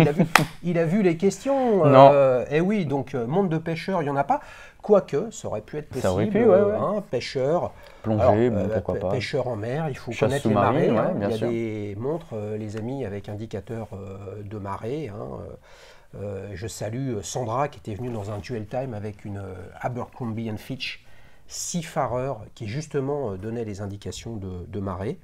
Speaker 1: il a vu les questions?
Speaker 2: Non.
Speaker 1: Eh oui, donc monde de pêcheur, il n'y en a pas. Quoique, ça aurait pu être possible.
Speaker 2: Ça aurait pu, ouais.
Speaker 1: Hein, pêcheur.
Speaker 2: Plongée,
Speaker 1: Alors,
Speaker 2: bon, pourquoi pas.
Speaker 1: Pêcheur en mer, il faut
Speaker 2: Chasse
Speaker 1: connaître les marées.
Speaker 2: sous-marine,
Speaker 1: Hein.
Speaker 2: ouais, bien
Speaker 1: Il y a
Speaker 2: sûr.
Speaker 1: des montres, les amis, avec indicateur de marée. Hein. Je salue Sandra qui était venue dans un duel time avec une Abercrombie Fitch Seafarer qui justement donnait les indications de marée.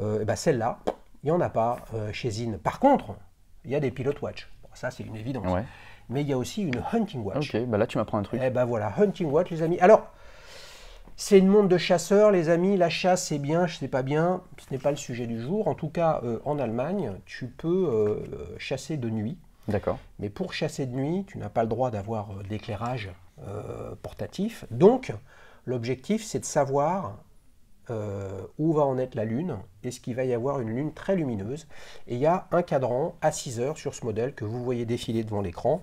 Speaker 1: Et ben celle-là, il n'y en a pas chez Zine. Par contre, il y a des Pilot Watch. Bon, ça, c'est une évidence.
Speaker 2: Ouais.
Speaker 1: Mais il y a aussi une Hunting Watch.
Speaker 2: Ok, bah là tu m'apprends un truc.
Speaker 1: Eh ben voilà, Hunting Watch, les amis. Alors, c'est une montre de chasseurs, les amis. La chasse, c'est bien, je sais pas bien. Ce n'est pas le sujet du jour. En tout cas, en Allemagne, tu peux chasser de nuit.
Speaker 2: D'accord.
Speaker 1: Mais pour chasser de nuit, tu n'as pas le droit d'avoir d'éclairage portatif. Donc, l'objectif, c'est de savoir où va en être la Lune. Est-ce qu'il va y avoir une Lune très lumineuse? Et il y a un cadran à 6 heures sur ce modèle que vous voyez défiler devant l'écran.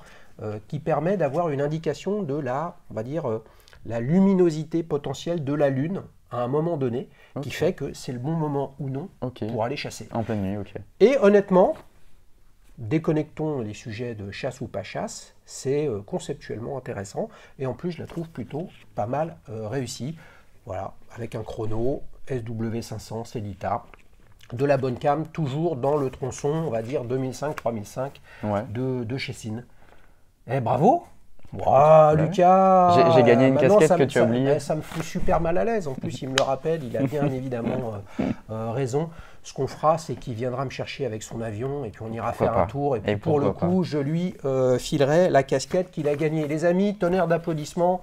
Speaker 1: qui permet d'avoir une indication de on va dire, la luminosité potentielle de la Lune à un moment donné, qui fait que c'est le bon moment ou non pour aller chasser.
Speaker 2: En pleine nuit, ok.
Speaker 1: Et honnêtement, déconnectons les sujets de chasse ou pas chasse, c'est conceptuellement intéressant, et en plus je la trouve plutôt pas mal réussie. Voilà, avec un chrono, SW500, Célita, de la bonne cam, toujours dans le tronçon, on va dire 2005-3005 de chez Sinn. Eh bravo! Wow, Lucas!
Speaker 2: J'ai gagné une casquette que tu as oubliée.
Speaker 1: Ça me fout super mal à l'aise. En plus, il me le rappelle, il a bien évidemment raison. Ce qu'on fera, c'est qu'il viendra me chercher avec son avion et puis on ira faire un tour. Et puis pour le coup, je lui filerai la casquette qu'il a gagnée. Les amis, tonnerre d'applaudissements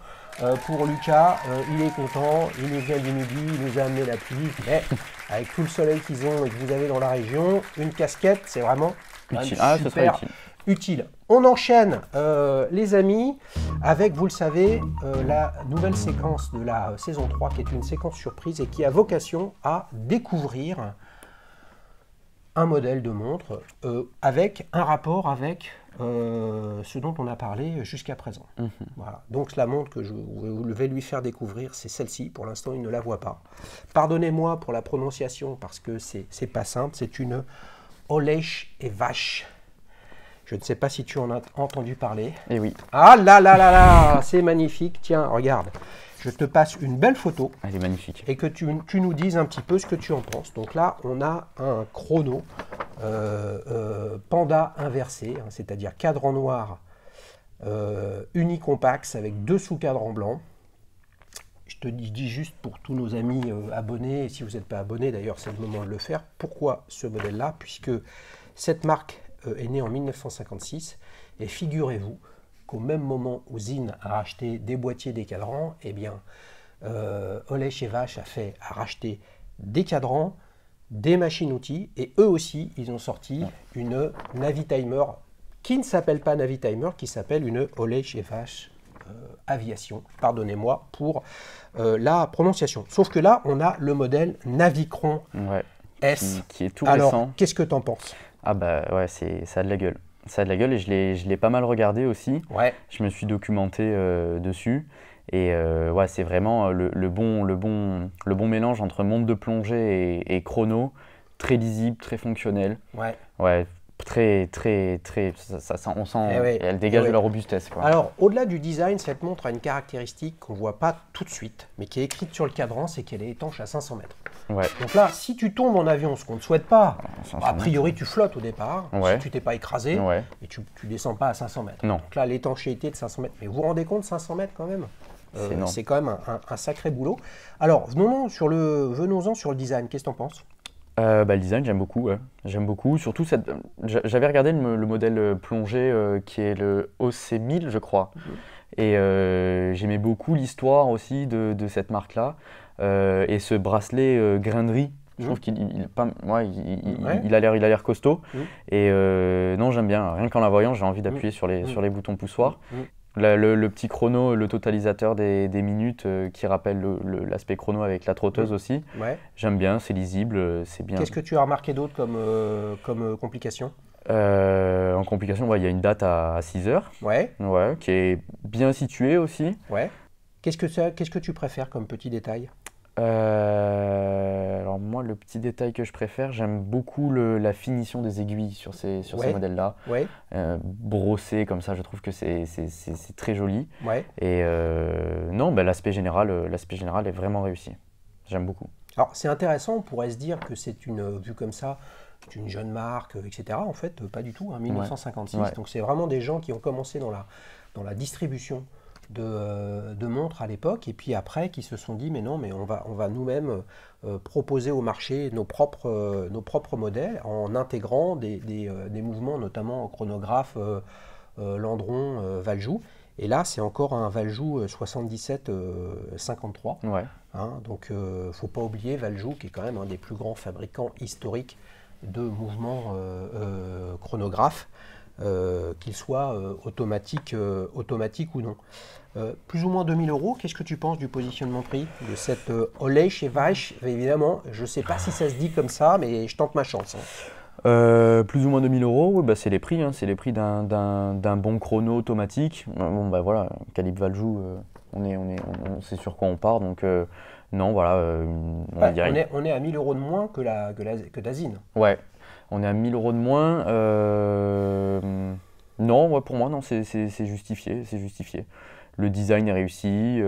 Speaker 1: pour Lucas. Il est content, il nous vient du midi, il nous a amené la pluie. Mais avec tout le soleil qu'ils ont et que vous avez dans la région, une casquette, c'est vraiment super utile. On enchaîne, les amis, avec, vous le savez, la nouvelle séquence de la saison 3, qui est une séquence surprise et qui a vocation à découvrir un modèle de montre avec un rapport avec ce dont on a parlé jusqu'à présent. Voilà. Donc la montre que je vais lui faire découvrir, c'est celle-ci. Pour l'instant, il ne la voit pas. Pardonnez-moi pour la prononciation, parce que c'est pas simple. C'est une Olech et Vache. Je ne sais pas si tu en as entendu parler.
Speaker 2: Eh oui.
Speaker 1: Ah là là là là, c'est magnifique. Tiens, regarde. Je te passe une belle photo.
Speaker 2: Elle est magnifique.
Speaker 1: Et que tu nous dises un petit peu ce que tu en penses. Donc là, on a un chrono panda inversé, hein, c'est-à-dire cadran noir unicompax avec 2 sous-cadrans blancs. Je te dis juste pour tous nos amis abonnés, et si vous n'êtes pas abonné d'ailleurs, c'est le moment de le faire. Pourquoi ce modèle-là? Puisque cette marque est née en 1956, et figurez-vous qu'au même moment où Sinn a racheté des boîtiers, des cadrans, eh bien, Olech et Vache a racheté des cadrans, des machines-outils, et eux aussi, ils ont sorti une Navitimer qui ne s'appelle pas Navitimer, qui s'appelle une Olech et Vache Aviation. Pardonnez-moi pour la prononciation. Sauf que là, on a le modèle Navicron S.
Speaker 2: Qui est tout
Speaker 1: Alors,
Speaker 2: récent.
Speaker 1: qu'est-ce que tu en penses?
Speaker 2: Ah bah ouais, ça a de la gueule. Ça a de la gueule et je l'ai pas mal regardé aussi. Je me suis documenté dessus. Et ouais, c'est vraiment le bon mélange entre montre de plongée et chrono. Très lisible, très fonctionnel. Ouais, très, on sent, elle dégage de la robustesse, quoi.
Speaker 1: Alors, au-delà du design, cette montre a une caractéristique qu'on ne voit pas tout de suite, mais qui est écrite sur le cadran, c'est qu'elle est étanche à 500 mètres. Donc là, si tu tombes en avion, ce qu'on ne souhaite pas, a priori tu flottes au départ, si tu t'es pas écrasé, et tu ne descends pas à 500 mètres. Donc là, l'étanchéité de 500 mètres. Mais vous vous rendez compte, 500 mètres quand même, c'est quand même un sacré boulot. Alors, venons-en sur le design. Qu'est-ce que tu en penses?
Speaker 2: Le design, j'aime beaucoup. J'aime beaucoup. Surtout, j'avais regardé le modèle plongée qui est le OC1000, je crois. Et j'aimais beaucoup l'histoire aussi de cette marque-là. Et ce bracelet grainerie, je trouve qu'il a l'air costaud. Et non, j'aime bien. Rien qu'en la voyant, j'ai envie d'appuyer sur les boutons poussoirs. Le petit chrono, le totalisateur des minutes qui rappelle l'aspect chrono avec la trotteuse aussi. J'aime bien, c'est lisible, c'est bien.
Speaker 1: Qu'est-ce que tu as remarqué d'autre comme complication?
Speaker 2: En complication, il y a une date à 6 heures, qui est bien située aussi.
Speaker 1: Qu'est-ce que tu préfères comme petit détail?
Speaker 2: Alors moi, le petit détail que je préfère, j'aime beaucoup la finition des aiguilles sur ces modèles-là. Brossé comme ça, je trouve que c'est très joli. Et non, l'aspect général est vraiment réussi. J'aime beaucoup.
Speaker 1: Alors c'est intéressant, on pourrait se dire que c'est vue comme ça, c'est une jeune marque, etc. En fait, pas du tout, 1956. Donc c'est vraiment des gens qui ont commencé dans la distribution de montres à l'époque, et puis après qui se sont dit mais non, mais on va nous-mêmes proposer au marché nos propres modèles en intégrant des mouvements, notamment au chronographe Landron Valjoux. Et là c'est encore un Valjoux 77-53. Donc faut pas oublier Valjoux qui est quand même un des plus grands fabricants historiques de mouvements chronographes. Qu'il soit automatique ou non. Plus ou moins 2000 €, qu'est-ce que tu penses du positionnement prix de cette Olech et Vache? Évidemment, je ne sais pas si ça se dit comme ça, mais je tente ma chance.
Speaker 2: Plus ou moins 2000 euros, oui, bah, c'est les prix, hein, c'est les prix d'un bon chrono automatique. Bon, bah voilà, Calibre Valjoux, on sait sur quoi on part, donc non, voilà, on va
Speaker 1: Ouais,
Speaker 2: dire.
Speaker 1: on est à 1000 euros de moins que Dazine.
Speaker 2: Ouais, on est à 1000 euros de moins. Non, ouais, pour moi, non, c'est justifié, c'est justifié. Le design est réussi,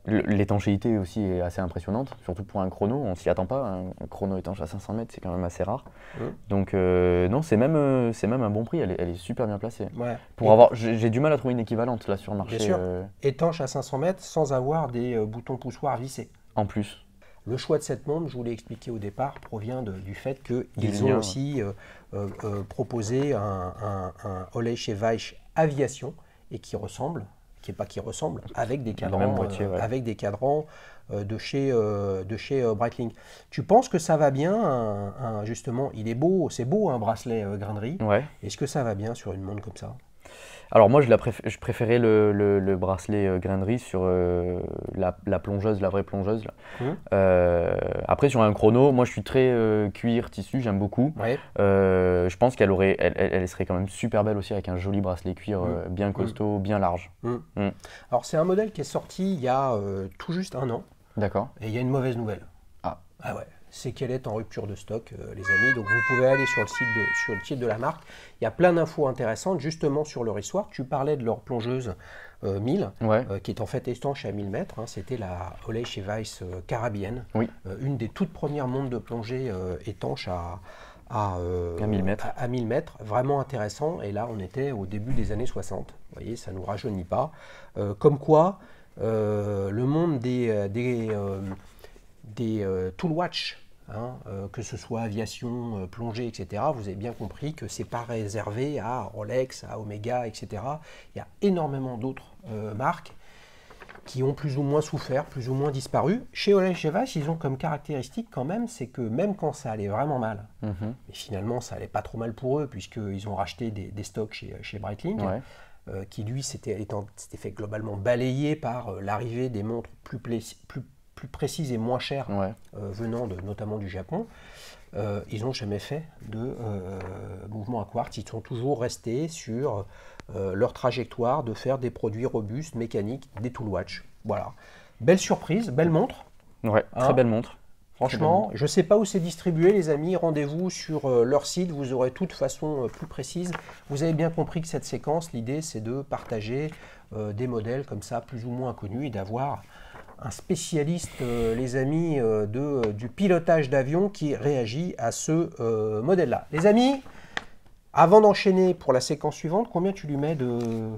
Speaker 2: l'étanchéité aussi est assez impressionnante, surtout pour un chrono, on s'y attend pas. Un chrono étanche à 500 mètres, c'est quand même assez rare.
Speaker 1: Mmh.
Speaker 2: Donc non, c'est même un bon prix, elle est super bien placée.
Speaker 1: Ouais.
Speaker 2: J'ai du mal à trouver une équivalente là sur le marché.
Speaker 1: Bien sûr, étanche à 500 mètres sans avoir des boutons poussoirs vissés.
Speaker 2: En plus.
Speaker 1: Le choix de cette montre, je vous l'ai expliqué au départ, provient du fait qu'ils ont
Speaker 2: linéaire,
Speaker 1: aussi proposé un Olej et Weich Aviation et qui ressemble, avec des cadrans,
Speaker 2: même boîtier, ouais.
Speaker 1: avec des cadrans de chez Breitling. Tu penses que ça va bien, justement, il est beau, c'est beau un bracelet grainerie.
Speaker 2: Ouais.
Speaker 1: Est-ce que ça va bien sur une montre comme ça?
Speaker 2: Alors moi, je préférais le bracelet grainerie sur la plongeuse, la vraie plongeuse, là. Après, sur un chrono, moi je suis très cuir, tissu, j'aime beaucoup.
Speaker 1: Ouais.
Speaker 2: Je pense elle serait quand même super belle aussi avec un joli bracelet cuir bien costaud, bien large.
Speaker 1: Alors c'est un modèle qui est sorti il y a tout juste un an.
Speaker 2: D'accord.
Speaker 1: Et il y a une mauvaise nouvelle.
Speaker 2: Ah.
Speaker 1: Ah ouais, c'est qu'elle est en rupture de stock, les amis. Donc vous pouvez aller sur le site de la marque. Il y a plein d'infos intéressantes justement sur leur histoire. Tu parlais de leur plongeuse 1000,
Speaker 2: Ouais.
Speaker 1: qui est en fait étanche à 1000 mètres. Hein. C'était la Olej et Weich Caribbean,
Speaker 2: Oui.
Speaker 1: une des toutes premières montres de plongée étanche à
Speaker 2: 1000 mètres.
Speaker 1: À 1000 mètres. Vraiment intéressant. Et là, on était au début des années 60. Vous voyez, ça ne nous rajeunit pas. Comme quoi, le monde des Toolwatch, hein, que ce soit aviation, plongée, etc., vous avez bien compris que ce n'est pas réservé à Rolex, à Omega, etc. Il y a énormément d'autres marques qui ont plus ou moins souffert, plus ou moins disparu. Chez Olej et Weich, ils ont comme caractéristique quand même, c'est que même quand ça allait vraiment mal, mais finalement ça allait pas trop mal pour eux, puisqu'ils ont racheté des stocks chez Breitling,
Speaker 2: Ouais.
Speaker 1: qui lui s'était fait globalement balayer par l'arrivée des montres plus précises et moins chères,
Speaker 2: Ouais.
Speaker 1: venant notamment du Japon. Ils n'ont jamais fait de mouvement à quartz. Ils sont toujours restés sur leur trajectoire de faire des produits robustes, mécaniques, des Toolwatch. Voilà. Belle surprise, belle montre.
Speaker 2: Ouais, très belle montre.
Speaker 1: Franchement, je ne sais pas où c'est distribué, les amis. Rendez-vous sur leur site. Vous aurez toute façon plus précise. Vous avez bien compris que cette séquence, l'idée, c'est de partager des modèles comme ça, plus ou moins inconnus, et d'avoir un spécialiste, les amis, du pilotage d'avion qui réagit à ce modèle-là. Les amis, avant d'enchaîner pour la séquence suivante, combien tu lui mets de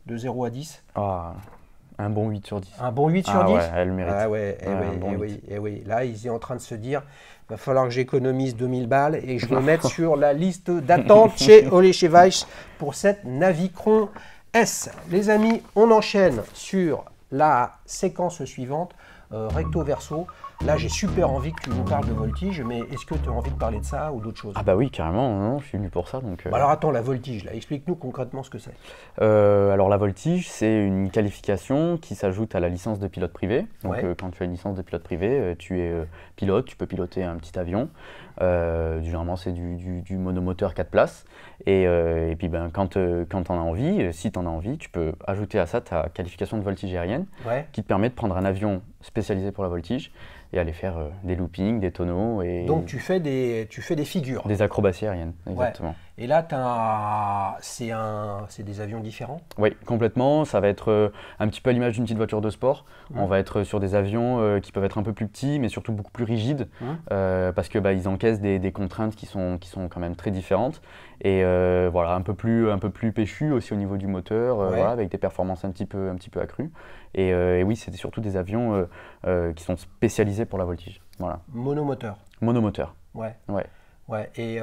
Speaker 1: 0 à 10?
Speaker 2: Ah, un bon 8 sur 10.
Speaker 1: Un bon 8 sur 10?
Speaker 2: Ouais, elle le mérite.
Speaker 1: Ah ouais, oui. Là, il est en train de se dire, il va falloir que j'économise 2000 balles et que je me mette sur la liste d'attente chez Olej et Weich pour cette Navicron S. Les amis, on enchaîne sur la séquence suivante, recto verso. Là, j'ai super envie que tu nous parles de voltige, mais est-ce que tu as envie de parler de ça ou d'autre chose?
Speaker 2: Ah bah oui, carrément, non, je suis venu pour ça. Donc,
Speaker 1: Alors attends, la voltige, là, explique-nous concrètement ce que c'est.
Speaker 2: Alors la voltige, c'est une qualification qui s'ajoute à la licence de pilote privé. Donc quand tu as une licence de pilote privé, tu es pilote, tu peux piloter un petit avion. Généralement, c'est du monomoteur 4 places. Et puis quand tu en as envie, si tu en as envie, tu peux ajouter à ça ta qualification de voltige aérienne qui te permet de prendre un avion spécialisé pour la voltige et aller faire des loopings, des tonneaux.
Speaker 1: Donc tu fais des figures.
Speaker 2: Des acrobaties aériennes, exactement.
Speaker 1: Ouais. Et là, c'est des avions différents?
Speaker 2: Oui, complètement. Ça va être un petit peu à l'image d'une petite voiture de sport. On va être sur des avions qui peuvent être un peu plus petits, mais surtout beaucoup plus rigides, parce que ils encaissent des contraintes qui sont quand même très différentes. Et voilà, un peu plus péchu aussi au niveau du moteur, voilà, avec des performances un petit peu accrues. Et oui, c'était surtout des avions qui sont spécialisés pour la voltige. Voilà.
Speaker 1: Monomoteur.
Speaker 2: Monomoteur.
Speaker 1: Ouais.
Speaker 2: Ouais.
Speaker 1: Ouais. Et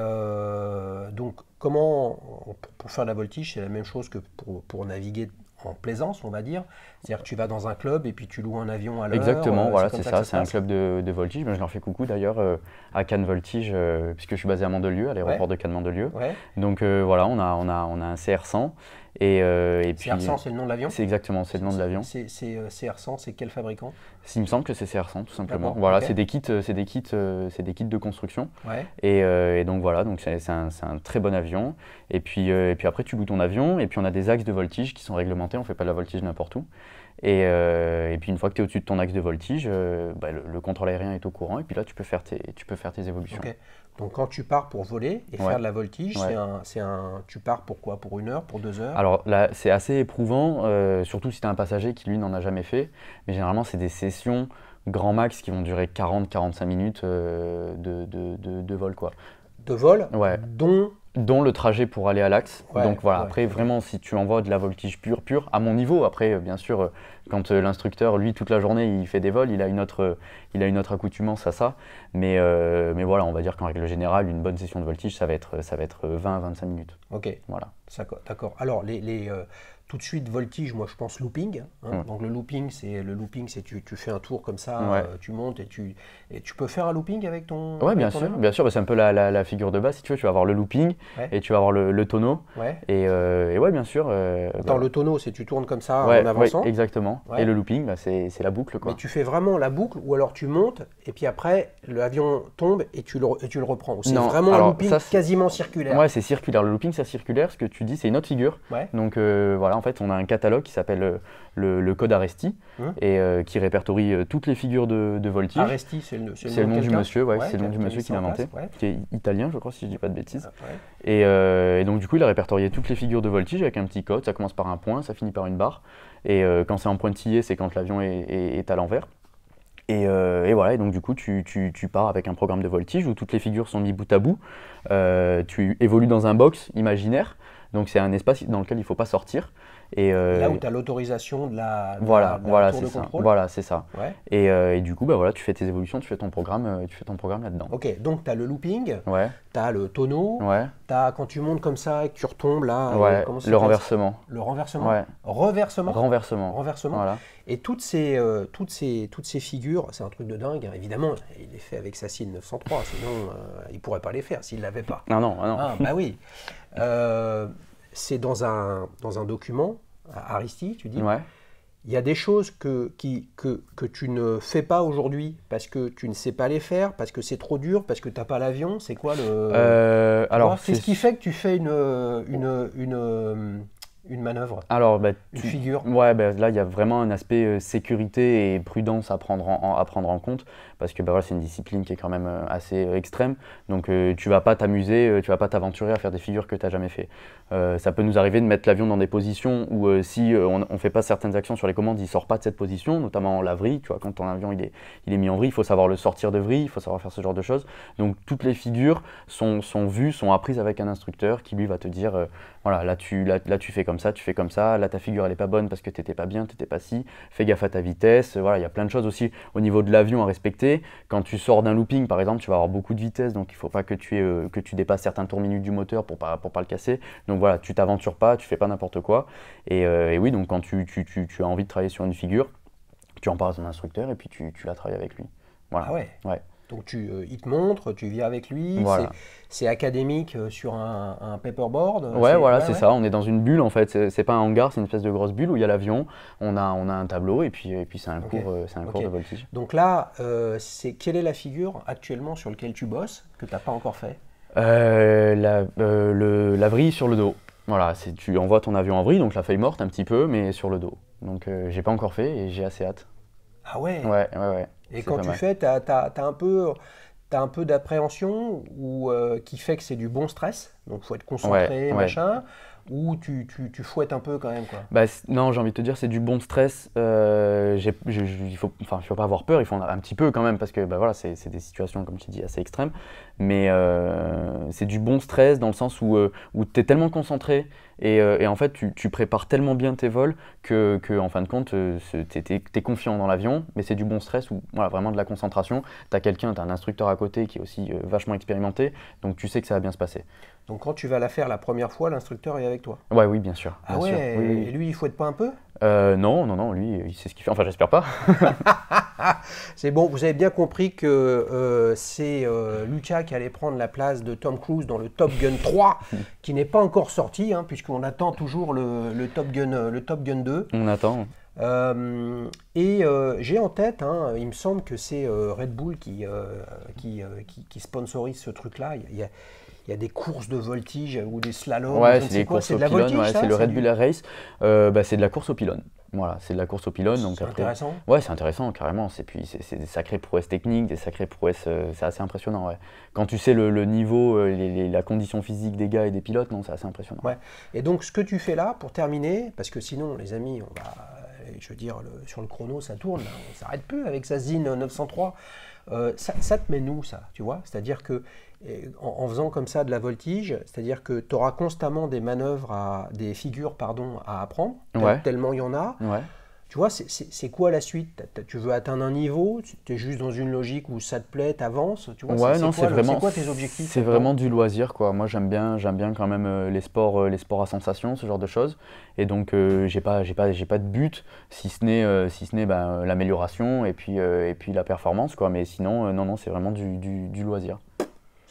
Speaker 1: donc, pour faire la voltige, c'est la même chose que pour naviguer en plaisance, on va dire. C'est-à-dire que tu vas dans un club et puis tu loues un avion à l'heure.
Speaker 2: Exactement, voilà, c'est ça.
Speaker 1: Se
Speaker 2: C'est un
Speaker 1: passe.
Speaker 2: club de voltige. Je leur fais coucou d'ailleurs à Cannes Voltige, puisque je suis basé à Mandelieu, à l'aéroport de Cannes Mandelieu.
Speaker 1: Ouais.
Speaker 2: Donc voilà, on a un CR100 Et puis,
Speaker 1: CR100, c'est le nom de l'avion?
Speaker 2: c'est exactement, c'est le nom de l'avion.
Speaker 1: CR100, c'est quel fabricant?
Speaker 2: Il me semble que c'est CR100 tout simplement.
Speaker 1: D'accord,
Speaker 2: Voilà,
Speaker 1: ok.
Speaker 2: c'est des kits de construction.
Speaker 1: Ouais.
Speaker 2: Et donc voilà, donc c'est un très bon avion. Et puis après tu loues ton avion et puis on a des axes de voltige qui sont réglementés, on fait pas de la voltige n'importe où. Et puis une fois que tu es au-dessus de ton axe de voltige, le contrôle aérien est au courant et puis là tu peux faire tes évolutions.
Speaker 1: Ok. Donc quand tu pars pour voler et
Speaker 2: Ouais.
Speaker 1: faire de la voltige,
Speaker 2: Ouais.
Speaker 1: tu pars pour quoi? Pour 1 heure, pour 2 heures?
Speaker 2: Alors là, c'est assez éprouvant, surtout si tu as un passager qui lui n'en a jamais fait. Mais généralement, c'est des sessions grand max qui vont durer 40-45 minutes de vol, quoi.
Speaker 1: De vol,
Speaker 2: Ouais.
Speaker 1: dont...
Speaker 2: Dont le trajet pour aller à l'axe.
Speaker 1: Ouais,
Speaker 2: Donc voilà,
Speaker 1: ouais.
Speaker 2: après vraiment si tu envoies de la voltige pure, à mon niveau, après bien sûr, quand l'instructeur, lui, toute la journée, il fait des vols, il a une autre accoutumance à ça. Mais voilà, on va dire qu'en règle générale, une bonne session de voltige, ça va être 20-25 minutes.
Speaker 1: Ok,
Speaker 2: Voilà.
Speaker 1: d'accord. Alors, tout de suite, voltige, moi je pense looping, hein.
Speaker 2: Ouais.
Speaker 1: Donc le looping, c'est tu fais un tour comme ça,
Speaker 2: Ouais.
Speaker 1: tu montes et tu peux faire un looping avec ton...
Speaker 2: Ouais,
Speaker 1: avec
Speaker 2: bien
Speaker 1: ton
Speaker 2: sûr,
Speaker 1: avion?
Speaker 2: bien sûr, bah, c'est un peu la figure de base. Si tu veux, tu vas avoir le looping
Speaker 1: Ouais.
Speaker 2: et tu vas avoir le tonneau.
Speaker 1: Ouais.
Speaker 2: Et ouais, bien sûr.
Speaker 1: Attends, le tonneau, c'est tu tournes comme ça
Speaker 2: ouais,
Speaker 1: en avançant,
Speaker 2: ouais, exactement.
Speaker 1: Ouais.
Speaker 2: Et le looping, bah, c'est la boucle, quoi.
Speaker 1: mais tu fais vraiment la boucle ou alors tu montes et puis après l'avion tombe et tu le reprends. Ou c'est
Speaker 2: Non,
Speaker 1: vraiment un
Speaker 2: alors,
Speaker 1: looping
Speaker 2: ça, c'est-
Speaker 1: quasiment circulaire.
Speaker 2: Ouais, c'est circulaire. Le looping, c'est circulaire. Ce que tu dis, c'est une autre figure.
Speaker 1: Ouais.
Speaker 2: Donc voilà, en fait, on a un catalogue qui s'appelle le code Aresti et qui répertorie toutes les figures de voltige.
Speaker 1: Aresti, c'est le
Speaker 2: C'est le nom
Speaker 1: de
Speaker 2: du
Speaker 1: quelqu'un?
Speaker 2: monsieur, ouais, c'est le nom
Speaker 1: qui
Speaker 2: du
Speaker 1: a
Speaker 2: monsieur
Speaker 1: mis
Speaker 2: qui
Speaker 1: ça
Speaker 2: l'a
Speaker 1: en
Speaker 2: inventé,
Speaker 1: place, ouais.
Speaker 2: qui est italien, je crois, si je dis pas de bêtises.
Speaker 1: Ouais.
Speaker 2: Et donc du coup, il a répertorié toutes les figures de voltige avec un petit code. Ça commence par un point, ça finit par une barre. Et quand c'est en pointillé, c'est quand l'avion est à l'envers. Et voilà, et donc du coup, tu pars avec un programme de voltige où toutes les figures sont mises bout à bout. Tu évolues dans un box imaginaire, donc c'est un espace dans lequel il ne faut pas sortir.
Speaker 1: Là où tu as l'autorisation de la
Speaker 2: Voilà,
Speaker 1: tour de
Speaker 2: c'est ça.
Speaker 1: contrôle.
Speaker 2: Voilà, c'est ça.
Speaker 1: Ouais.
Speaker 2: Et du coup, bah voilà, tu fais tes évolutions, tu fais ton programme là-dedans.
Speaker 1: Ok, donc tu as le looping,
Speaker 2: Ouais,
Speaker 1: tu as le tonneau,
Speaker 2: ouais,
Speaker 1: quand tu montes comme ça et que tu retombes là,
Speaker 2: ouais.
Speaker 1: comment ça
Speaker 2: Le
Speaker 1: s'appelle?
Speaker 2: renversement.
Speaker 1: Le renversement.
Speaker 2: Ouais.
Speaker 1: Renversement.
Speaker 2: Renversement. Voilà.
Speaker 1: Et toutes ces figures, c'est un truc de dingue, hein. Évidemment, il les fait avec sa CIL 903, sinon il ne pourrait pas les faire s'il ne l'avait pas.
Speaker 2: Non.
Speaker 1: Ah, bah oui. C'est dans un document, à Aresti, tu dis,
Speaker 2: Ouais.
Speaker 1: il y a des choses que tu ne fais pas aujourd'hui parce que tu ne sais pas les faire, parce que c'est trop dur, parce que tu n'as pas l'avion. C'est quoi le...
Speaker 2: Alors,
Speaker 1: Qu'est-ce qui fait que tu fais une manœuvre,
Speaker 2: Alors, bah,
Speaker 1: une figure?
Speaker 2: Ouais, bah, là, il y a vraiment un aspect sécurité et prudence à prendre en compte parce que bah, voilà, c'est une discipline qui est quand même assez extrême. Donc, tu vas pas t'amuser, tu vas pas t'aventurer à faire des figures que tu n'as jamais fait. Ça peut nous arriver de mettre l'avion dans des positions où si on ne fait pas certaines actions sur les commandes, il ne sort pas de cette position, notamment la vrille. Tu vois, quand ton avion il est mis en vrille, il faut savoir le sortir de vrille, il faut savoir faire ce genre de choses. Donc, toutes les figures sont vues, sont apprises avec un instructeur qui lui va te dire voilà, là tu fais comme ça, tu fais comme ça, là ta figure elle est pas bonne parce que t'étais pas bien, t'étais pas si, fais gaffe à ta vitesse, voilà, il y a plein de choses aussi au niveau de l'avion à respecter. Quand tu sors d'un looping par exemple, tu vas avoir beaucoup de vitesse, donc il faut pas que tu dépasses certains tours minutes du moteur pour pas le casser. Donc voilà, tu t'aventures pas, tu fais pas n'importe quoi. Et oui, donc quand tu as envie de travailler sur une figure, tu en parles à ton instructeur et puis tu la travailles avec lui. Voilà.
Speaker 1: Ah ouais.
Speaker 2: Ouais.
Speaker 1: Donc il te montre, tu viens avec lui,
Speaker 2: Voilà.
Speaker 1: c'est académique sur un paperboard.
Speaker 2: Ouais, voilà, c'est ça. On est dans une bulle en fait. C'est pas un hangar, c'est une espèce de grosse bulle où il y a l'avion. On a un tableau et puis c'est un
Speaker 1: Ok.
Speaker 2: cours de voltige.
Speaker 1: Donc là, quelle est la figure actuellement sur laquelle tu bosses que tu n'as pas encore fait?
Speaker 2: La vrille sur le dos. Voilà, tu envoies ton avion en vrille, donc la feuille morte un petit peu, mais sur le dos. Donc j'ai pas encore fait et j'ai assez hâte.
Speaker 1: Ah ouais.
Speaker 2: Ouais.
Speaker 1: Et
Speaker 2: C'est
Speaker 1: quand
Speaker 2: pas
Speaker 1: tu
Speaker 2: mal.
Speaker 1: fais, t'as un peu d'appréhension ou qui fait que c'est du bon stress, donc faut être concentré,
Speaker 2: Ouais.
Speaker 1: machin, ou tu fouettes un peu quand même, quoi.
Speaker 2: Bah, non, j'ai envie de te dire, c'est du bon stress. Il faut pas avoir peur, il faut en avoir un petit peu quand même, parce que bah, voilà, c'est des situations, comme tu dis, assez extrêmes. Mais c'est du bon stress dans le sens où tu es tellement concentré et en fait, tu prépares tellement bien tes vols que en fin de compte, tu es confiant dans l'avion, mais c'est du bon stress ou voilà, vraiment de la concentration. Tu as un instructeur à côté qui est aussi vachement expérimenté, donc tu sais que ça va bien se passer.
Speaker 1: Donc quand tu vas la faire la première fois, l'instructeur est avec toi.
Speaker 2: Ouais, oui, bien sûr.
Speaker 1: Ah
Speaker 2: bien
Speaker 1: ouais,
Speaker 2: sûr. Oui, oui.
Speaker 1: et lui il fouette pas un peu?
Speaker 2: Non, lui, il sait ce qu'il fait. Enfin, j'espère pas.
Speaker 1: C'est bon, vous avez bien compris que c'est Lucas qui allait prendre la place de Tom Cruise dans le Top Gun 3, qui n'est pas encore sorti, hein, puisqu'on attend toujours le Top Gun 2.
Speaker 2: On attend.
Speaker 1: J'ai en tête, hein, il me semble que c'est Red Bull qui sponsorise ce truc-là. Il y a des courses de voltige ou des slaloms.
Speaker 2: Ouais, c'est des courses
Speaker 1: c'est
Speaker 2: au
Speaker 1: de la
Speaker 2: pylône,
Speaker 1: voltige,
Speaker 2: ouais,
Speaker 1: ça,
Speaker 2: c'est le Red
Speaker 1: du-
Speaker 2: Bull Air Race. C'est de la course au pylône. Voilà, c'est de la course au pylône. Donc
Speaker 1: C'est
Speaker 2: après,
Speaker 1: intéressant.
Speaker 2: ouais, c'est intéressant, carrément. C'est des sacrées prouesses techniques, des sacrées prouesses. C'est assez impressionnant, ouais. Quand tu sais le niveau, la condition physique des gars et des pilotes, non, c'est assez impressionnant.
Speaker 1: Ouais. Et donc, ce que tu fais là, pour terminer, parce que sinon, les amis, je veux dire, sur le chrono, ça tourne, là, on ne s'arrête plus avec sa Zine 903. Ça te met nous, ça, tu vois? C'est-à-dire que en faisant comme ça de la voltige, c'est-à-dire que tu auras constamment des manœuvres, des figures, pardon, à apprendre,
Speaker 2: Ouais.
Speaker 1: tellement il y en a.
Speaker 2: Ouais.
Speaker 1: Tu vois, c'est quoi la suite? Tu veux atteindre un niveau, tu es juste dans une logique où ça te plaît, tu avances, tu vois,
Speaker 2: Ouais, non, c'est vraiment,
Speaker 1: c'est quoi tes objectifs
Speaker 2: c'est
Speaker 1: là-dedans?
Speaker 2: vraiment du loisir, quoi. Moi, j'aime bien quand même les sports à sensation, ce genre de choses. Et donc, j'ai pas de but, si ce n'est l'amélioration et puis la performance, quoi. Mais sinon, non, c'est vraiment du loisir.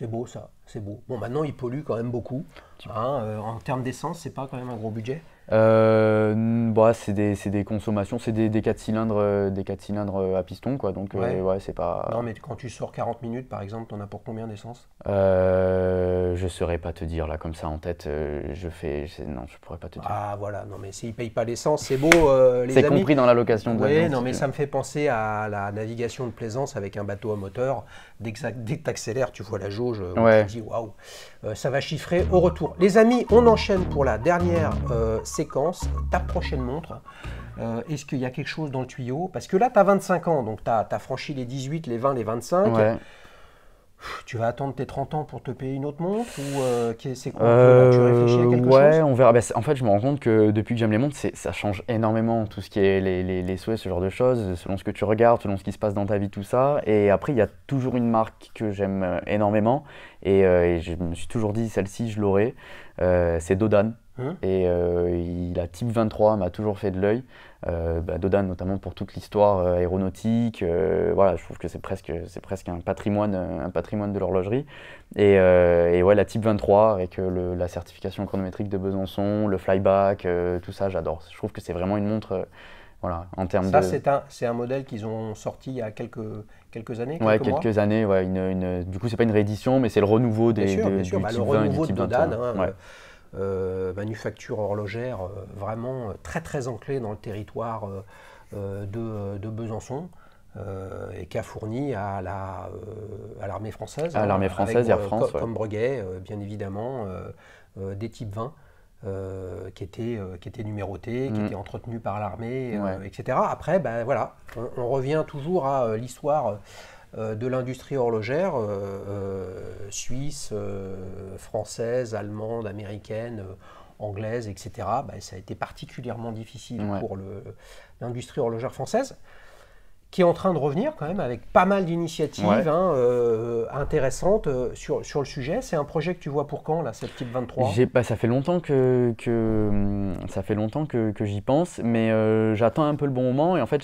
Speaker 1: C'est beau ça, c'est beau. Bon, maintenant il pollue quand même beaucoup. Hein, en termes d'essence, c'est pas quand même un gros budget.
Speaker 2: C'est des consommations, c'est des 4 cylindres à piston, quoi. Donc,
Speaker 1: Ouais.
Speaker 2: ouais, c'est pas.
Speaker 1: Non, mais quand tu sors 40 minutes par exemple, t'en as pour combien d'essence?
Speaker 2: Je saurais pas te dire là comme ça en tête. Non, je pourrais pas te dire.
Speaker 1: Ah voilà, non mais s'ils payent pas l'essence, c'est beau les
Speaker 2: C'est
Speaker 1: amis.
Speaker 2: compris dans la location de
Speaker 1: Oui,
Speaker 2: l'avion.
Speaker 1: non
Speaker 2: si
Speaker 1: mais
Speaker 2: tu
Speaker 1: ça me fait penser à la navigation de plaisance avec un bateau à moteur. Dès que tu accélères, tu vois la jauge,
Speaker 2: Ouais.
Speaker 1: tu te dis waouh, ça va chiffrer au retour. Les amis, on enchaîne pour la dernière séquence, ta prochaine montre. Est-ce qu'il y a quelque chose dans le tuyau? Parce que là, tu as 25 ans, donc tu as franchi les 18, les 20, les 25.
Speaker 2: Ouais.
Speaker 1: Tu vas attendre tes 30 ans pour te payer une autre montre ou c'est quoi un peu, là, tu réfléchis à quelque
Speaker 2: Ouais,
Speaker 1: chose?
Speaker 2: on verra. En fait, je me rends compte que depuis que j'aime les montres, ça change énormément tout ce qui est les souhaits, ce genre de choses, selon ce que tu regardes, selon ce qui se passe dans ta vie, tout ça. Et après, il y a toujours une marque que j'aime énormément et je me suis toujours dit, celle-ci, je l'aurai. C'est Dodan. Et la Type 23 m'a toujours fait de l'œil. Dodan notamment pour toute l'histoire aéronautique. Voilà, je trouve que c'est presque un patrimoine de l'horlogerie. Et ouais, la Type 23 avec la certification chronométrique de Besançon, le flyback, tout ça, j'adore. Je trouve que c'est vraiment une montre, voilà, en termes
Speaker 1: Ça,
Speaker 2: de.
Speaker 1: c'est un modèle qu'ils ont sorti il y a quelques années,
Speaker 2: Ouais,
Speaker 1: quelques mois.
Speaker 2: quelques années. Ouais, du coup, c'est pas une réédition, mais c'est le renouveau
Speaker 1: Bien sûr, bien sûr.
Speaker 2: du
Speaker 1: Bah,
Speaker 2: Type
Speaker 1: le
Speaker 2: 20 et du
Speaker 1: renouveau de
Speaker 2: Type
Speaker 1: Dodan,
Speaker 2: 23.
Speaker 1: hein,
Speaker 2: Ouais.
Speaker 1: manufacture horlogère vraiment très très ancrée dans le territoire de Besançon et qui a fourni à l'armée française.
Speaker 2: À l'armée française,
Speaker 1: avec,
Speaker 2: Air France, ouais.
Speaker 1: comme Breguet, bien évidemment, des types 20. Qui étaient numérotés, qui étaient entretenus par l'armée,
Speaker 2: Ouais.
Speaker 1: etc. Après, ben, voilà, on revient toujours à l'histoire de l'industrie horlogère suisse, française, allemande, américaine, anglaise, etc. Ben, ça a été particulièrement difficile
Speaker 2: Ouais.
Speaker 1: pour l'industrie horlogère française, qui est en train de revenir quand même avec pas mal d'initiatives
Speaker 2: Ouais.
Speaker 1: intéressantes sur le sujet. C'est un projet que tu vois pour quand, là, cette Type 23?
Speaker 2: Ça fait longtemps que j'y pense, mais j'attends un peu le bon moment. Et en fait,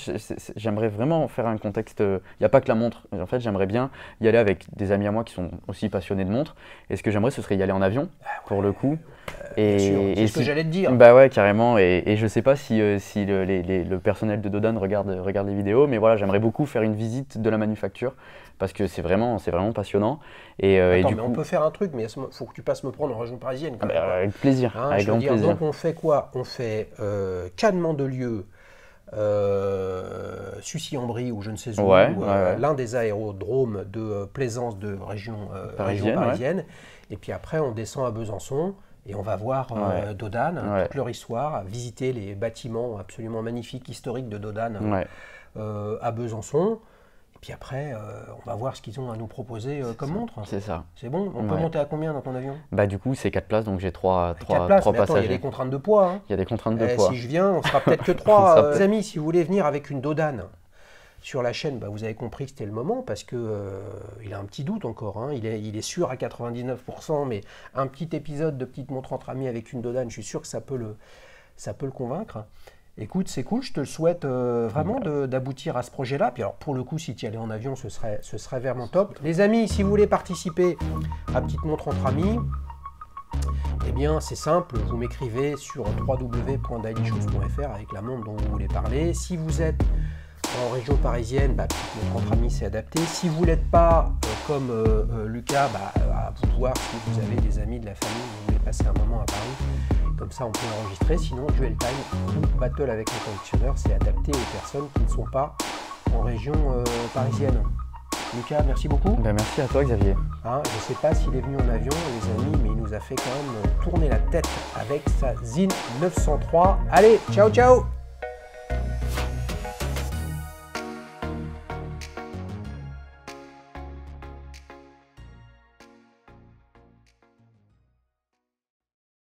Speaker 2: j'aimerais vraiment faire un contexte. Il n'y a pas que la montre. En fait, j'aimerais bien y aller avec des amis à moi qui sont aussi passionnés de montres. Et ce que j'aimerais, ce serait y aller en avion, pour le coup.
Speaker 1: Bien sûr, c'est ce que j'allais te dire.
Speaker 2: Bah ouais, carrément. Et je sais pas si le personnel de Dodan regarde les vidéos, mais voilà, j'aimerais beaucoup faire une visite de la manufacture parce que c'est vraiment passionnant. Et
Speaker 1: Attends,
Speaker 2: du
Speaker 1: mais
Speaker 2: coup,
Speaker 1: on peut faire un truc, mais il faut que tu passes me prendre en région parisienne. Quand même, quoi.
Speaker 2: avec plaisir,
Speaker 1: Hein,
Speaker 2: avec
Speaker 1: je veux
Speaker 2: grand
Speaker 1: dire,
Speaker 2: plaisir.
Speaker 1: donc on fait quoi? On fait Cannes Mandelieu, Sucy-en-Brie ou je ne sais où,
Speaker 2: Ouais, ouais.
Speaker 1: l'un des aérodromes de plaisance de région
Speaker 2: Parisienne,
Speaker 1: parisienne. Et puis après, on descend à Besançon et on va voir
Speaker 2: Ouais.
Speaker 1: Dodan,
Speaker 2: Ouais.
Speaker 1: toute leur histoire, visiter les bâtiments absolument magnifiques, historiques de Dodan
Speaker 2: Ouais.
Speaker 1: à Besançon. Et puis après, on va voir ce qu'ils ont à nous proposer comme montre.
Speaker 2: C'est ça.
Speaker 1: C'est bon? On peut
Speaker 2: Ouais.
Speaker 1: monter à combien dans ton avion?
Speaker 2: Bah du coup, c'est 4 places, donc j'ai 3
Speaker 1: 4 places, mais attends, il y a
Speaker 2: passagers.
Speaker 1: des contraintes de poids. Hein.
Speaker 2: Il y a des contraintes de
Speaker 1: Eh,
Speaker 2: poids.
Speaker 1: si je viens, on sera peut-être que
Speaker 2: On
Speaker 1: 3.
Speaker 2: sera
Speaker 1: Les amis, si vous voulez venir avec une Dodan sur la chaîne, bah, vous avez compris que c'était le moment parce que il a un petit doute encore. Hein. Il est sûr à 99%, mais un petit épisode de petite montre entre amis avec une Dodan, je suis sûr que ça peut le convaincre. Écoute, c'est cool, je te le souhaite vraiment d'aboutir à ce projet-là. Puis alors, pour le coup, si tu y allais en avion, ce serait vraiment top. Les amis, si vous voulez participer à Petite Montre entre amis, eh bien, c'est simple, vous m'écrivez sur www.dailychoose.fr avec la montre dont vous voulez parler. Si vous êtes en région parisienne, Petite Montre entre amis, c'est adapté. Si vous n'êtes pas comme Lucas, à vous de voir si vous avez des amis de la famille, vous voulez passer un moment à Paris. Comme ça, on peut l'enregistrer. Sinon, Duel Time ou Battle avec un collectionneur, c'est adapté aux personnes qui ne sont pas en région parisienne. Lucas, merci beaucoup.
Speaker 2: Merci à toi, Xavier.
Speaker 1: Je ne sais pas s'il est venu en avion, les amis, mais il nous a fait quand même tourner la tête avec sa Zine 903. Allez, ciao, ciao!